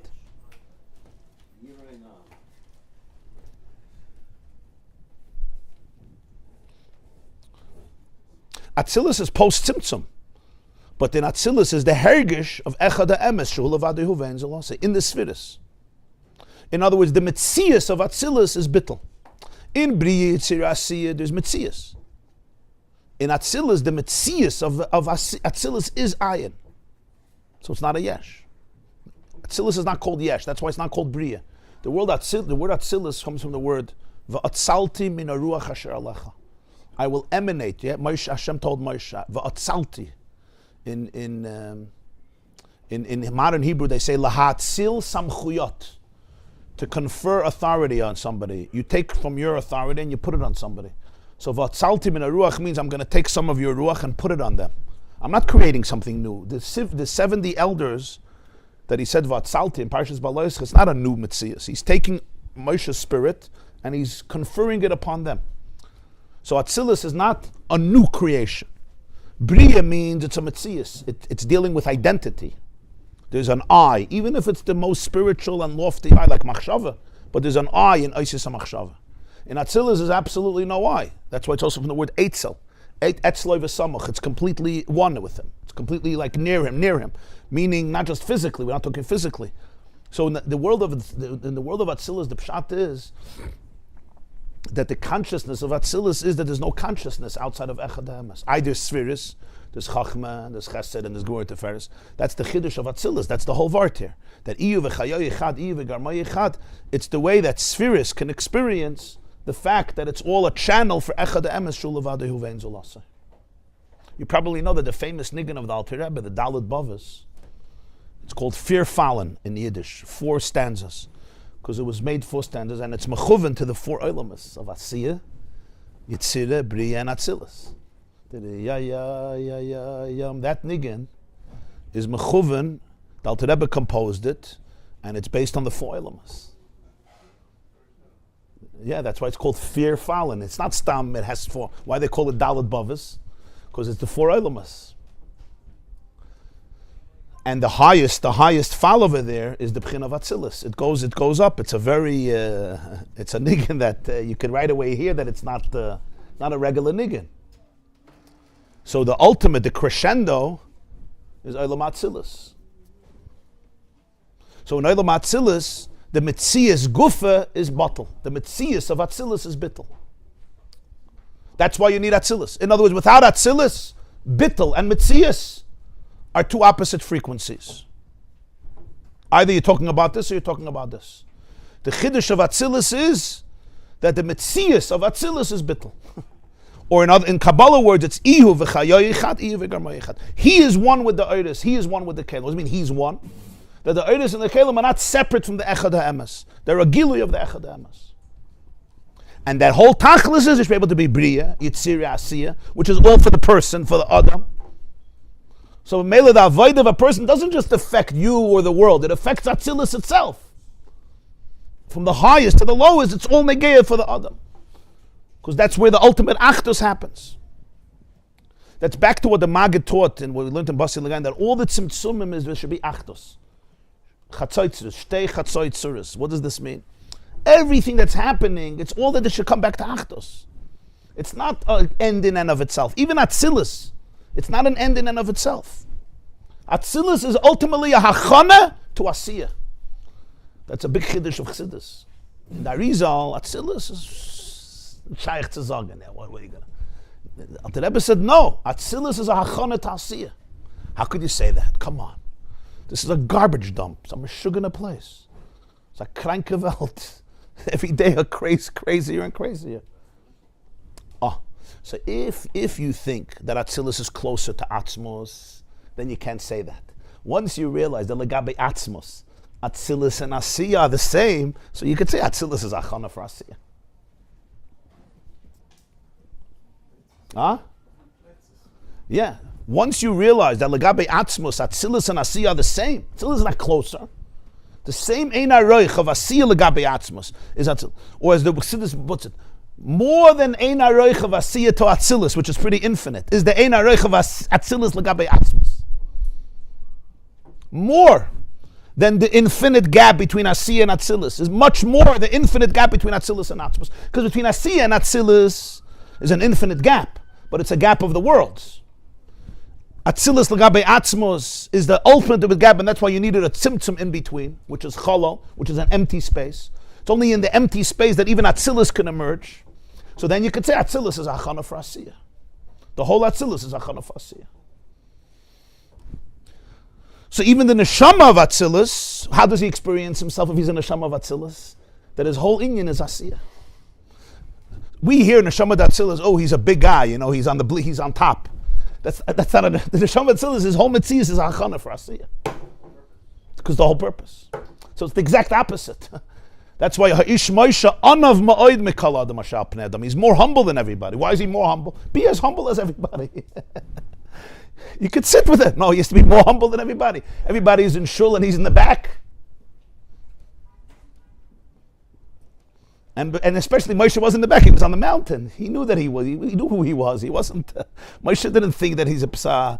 Atzilus is post-Tzimtzum. But then Atzilus is the hergish of Echad HaEmes, Shehu Levadehu Ve'en Zelase, in the Sfiris. In other words, the Metzias of Atzilus is Bittel. In Briya Yitzir Asiyah, there's Metzias. In Atzilus, the Metzias of Atzilus is Ayin. So it's not a Yesh. Atzilus is not called Yesh, that's why it's not called Briya. The word Atzilus comes from the word Va'atzalti min haruach asher alecha. I will emanate. Yeah, Moshe, Hashem told Moshe, "Va'atzalti." In modern Hebrew, they say lahatzil samchuyot, to confer authority on somebody. You take from your authority and you put it on somebody. So va'atzalti min haruach means I'm going to take some of your ruach and put it on them. I'm not creating something new. The 70 elders that he said va'atzalti in Parshas Balois, it's not a new Metzias. He's taking Moshe's spirit and he's conferring it upon them. So Atzilus is not a new creation. Bria means it's a Metzias. It's dealing with identity. There's an I, even if it's the most spiritual and lofty I, like Machshava, but there's an I in Isis HaMachshava. In Atzilus, there's absolutely no I. That's why it's also from the word Eitzel. Etzloi v'samach. It's completely one with him. It's completely like near him. Meaning not just physically, we're not talking physically. So in the world of Atzilus, the pshat is that the consciousness of Atzilus is that there's no consciousness outside of Echad HaEmes. Either Sfiris, there's Chachma, there's Chesed, and there's Gvur Teferes. That's the Chiddush of Atzilus. That's the whole Vart here. That Iyu v'chaya yichad, Iyu v'garma yichad. It's the way that Sfiris can experience the fact that it's all a channel for Echad HaEmes, Shul Levadehu Ve'en Zelase. You probably know that the famous nigun of the Alter Rebbe, the Dalet Bavas, It's called Fear Fallen in Yiddish, 4 stanzas. Because it was made 4 stanzas, and it's mechuven to the 4 olamas of Asiyah, Yitzirah, Bria, and Atzilus. That niggin is mechuven. The Alter Rebbe composed it, and it's based on the 4 olamas. Yeah, that's why it's called Fear Fallen. It's not Stam, it has 4. Why they call it Dalet Bavas? Because it's the 4 olamas. And the highest fall over there is the B'china of Atzilus. It goes up. It's a very, it's a niggin that you could right away hear that it's not a regular niggin. So the ultimate, the crescendo, is Olam Atzilus. So in Olam Atzilus, the Metzias Gufa is bottle. The Metzias of Atzilus is bittel. That's why you need Atzilus. In other words, without Atzilus, bittel and Metzias are 2 opposite frequencies. Either you're talking about this or you're talking about this. The Chiddush of Atzilus is that the Metzias of Atzilus is bittel. Or in Kabbalah words, it's Ihu v'chayoyichat, Ihu v'garmoyichat. He is one with the Eidos. He is one with the Kelim. What does it mean he's one? That the Eidos and the Kelim are not separate from the Echad HaEmes. They're a gilui of the Echad HaEmes. And that whole Tachlis is to be able to be Bria, Yitzirah, Asiyah, which is all for the person, for the Adam. So Mela, the Avodah of a person doesn't just affect you or the world, it affects Atzilus itself. From the highest to the lowest, it's all Negeah for the Adam. Because that's where the ultimate Achdus happens. That's back to what the Maggid taught and what we learned in Basi Lagan, that all the Tzimtzumim is there should be Achdus. Chatzoitzuris, Shtei Chatzoitzuris. What does this mean? Everything that's happening, it's all that it should come back to Achdus. It's not an end in and of itself. Even Atzilus, it's not an end in and of itself. Atzilus is ultimately a hachana to Asiyah. That's a big chiddush of Chassidus. In the Arizal, Atzilus is shaykh to sagen. What are you gonna? The Rebbe said no. Atzilus is a hachana to Asiyah. How could you say that? Come on. This is a garbage dump. Some sugar in a place. It's a kranke Welt. Every day a crazier and crazier. So if you think that Atzilus is closer to Atzmos, then you can't say that. Once you realize that Legabe Atzmos, Atzilus and Asiyah are the same, so you could say Atzilus is Achana for Asiyah. Huh? Yeah. Once you realize that Legabe Atzmos, Atzilus and Asiyah are the same, Atzilus is not closer. The same Ein HaRoich of Asiyah Legabe Atzmos is Atzilus. Or as the Chassidus puts it, more than Ein HaRoich of Asiyah to Atzilus, which is pretty infinite, is the Ein HaRoich of Atzilus Legabe Atzmos. More than the infinite gap between Asiyah and Atzilus is much more the infinite gap between Atzilus and Atzmos. Because between Asiyah and Atzilus is an infinite gap, but it's a gap of the worlds. Atzilus Legabe Atzmos is the ultimate gap, and that's why you needed a tzimtzum in between, which is cholo, which is an empty space. It's only in the empty space that even Atzilus can emerge. So then you could say Atzilus is Achana for Asiyah. The whole Atzilus is Achana for Asiyah. So even the Neshama of Atzilus, how does he experience himself if he's a Neshama of Atzilus? That his whole inyan is Asiyah. We hear Neshama Atzilus, oh, he's a big guy, he's on top. That's not the Neshama Atzilus, his whole Metzias is Achana for Asiyah. Because the whole purpose. So it's the exact opposite. That's why Ha'ish Moshe Anav Ma'oid Mikal Adam Ashal Pnei Adam. He's more humble than everybody. Why is he more humble? Be as humble as everybody. You could sit with it. No, he has to be more humble than everybody. Everybody's in shul and he's in the back. And especially Moshe wasn't in the back. He was on the mountain. He knew that he was. He knew who he was. He wasn't. Moshe didn't think that he's a psa,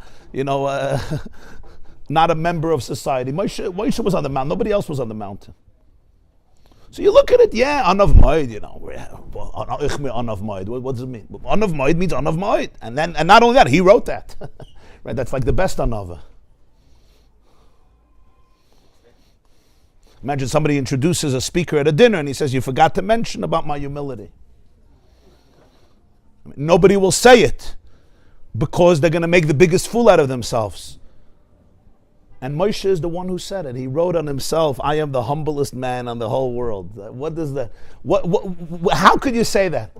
not a member of society. Moshe was on the mountain. Nobody else was on the mountain. So you look at it, Anav Moed, Anav Moed. What does it mean? Anav Moed means Anav Moed. And not only that, he wrote that. Right? That's like the best Anava. Imagine somebody introduces a speaker at a dinner and he says, you forgot to mention about my humility. Nobody will say it because they're going to make the biggest fool out of themselves. And Moshe is the one who said it. He wrote on himself, I am the humblest man on the whole world. What does that, how could you say that?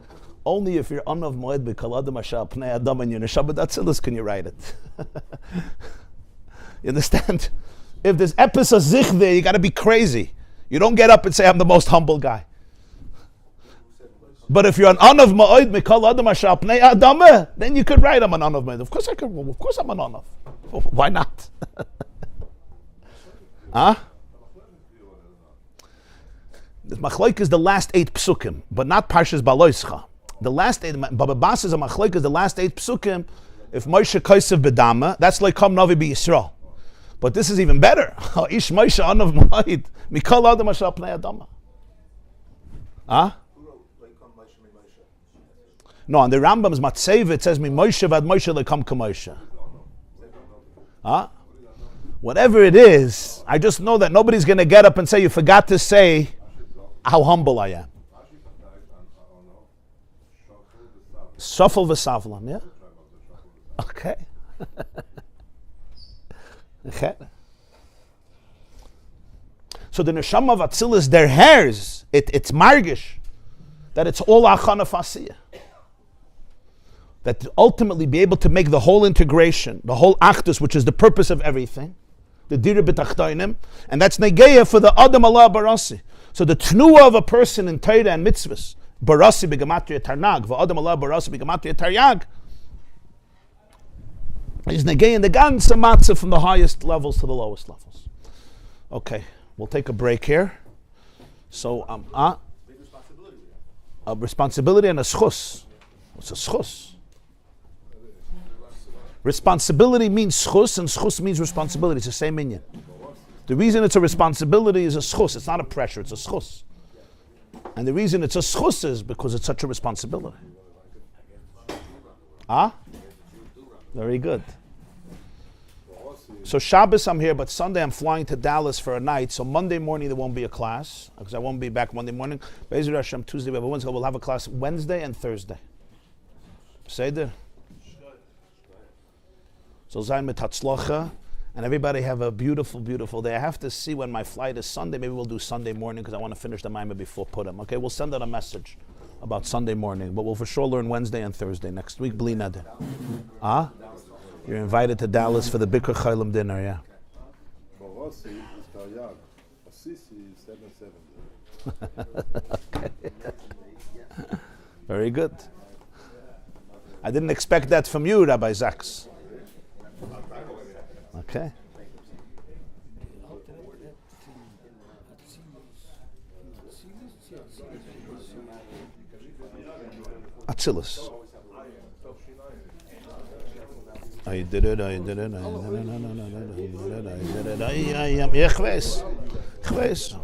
Only if you're Anav Moed B'Kal Adam Ashal Pnei Adam and you're Neshabat Atzilus can you write it. You understand? If there's epis of zich there, you got to be crazy. You don't get up and say, I'm the most humble guy. But if you're an anav ma'od mikol adam asher pnei adamah, then you could write I'm an anav ma'od. Of course I could. Of course I'm an anav. Why not? Huh? The machloik is the last 8 psukim, but not Parshas Baloischa. The last 8, Baba Bas is a machloik is the last 8 psukim. If Moshe Kaisev bedama, that's like Kam Navi be Yisrael. But this is even better. Ish Moshe anav ma'od mikol adam asher pnei adamah. Huh? No, on the Rambam's Matseva it says, "Mi Moshe vad Moshe lekam k'Moshe." Huh? Whatever it is, I just know that nobody's going to get up and say, "You forgot to say how humble I am." Shuffle v'savlan, yeah. Okay. Okay. So the neshama of Atzilus, their hairs, it's margish that it's all achana fasiyah. That to ultimately be able to make the whole integration, the whole achdus, which is the purpose of everything, the dira b'tachtainim, and that's negeya for the adam Allah barasi. So the tnuah of a person in Torah and mitzvahs, barasi b'gematria tarnag, v'adam Allah barasi b'gematria taryag, is negeya in the ganze matzah from the highest levels to the lowest levels. Okay, we'll take a break here. So,
Big responsibility.
a responsibility and a schus. What's a schus? Responsibility means schus, and schus means responsibility. It's the same inyan. The reason it's a responsibility is a schus. It's not a pressure, it's a schus. And the reason it's a schus is because it's such a responsibility. Very good. So Shabbos I'm here, but Sunday I'm flying to Dallas for a night. So Monday morning there won't be a class, because I won't be back Monday morning. Be'ezer Hashem, Tuesday we have a Wednesday. We'll have a class Wednesday and Thursday. Seder. So Zayin Metatzlocha, and everybody have a beautiful, beautiful day. I have to see when my flight is Sunday. Maybe we'll do Sunday morning because I want to finish the mimer before Purim. Okay, we'll send out a message about Sunday morning, but we'll for sure learn Wednesday and Thursday next week. Bli neder. You're invited to Dallas for the Bikur Chaylim dinner, yeah. Okay. Very good. I didn't expect that from you, Rabbi Zaks. Okay. Atzilus. I did it. Ich weiß.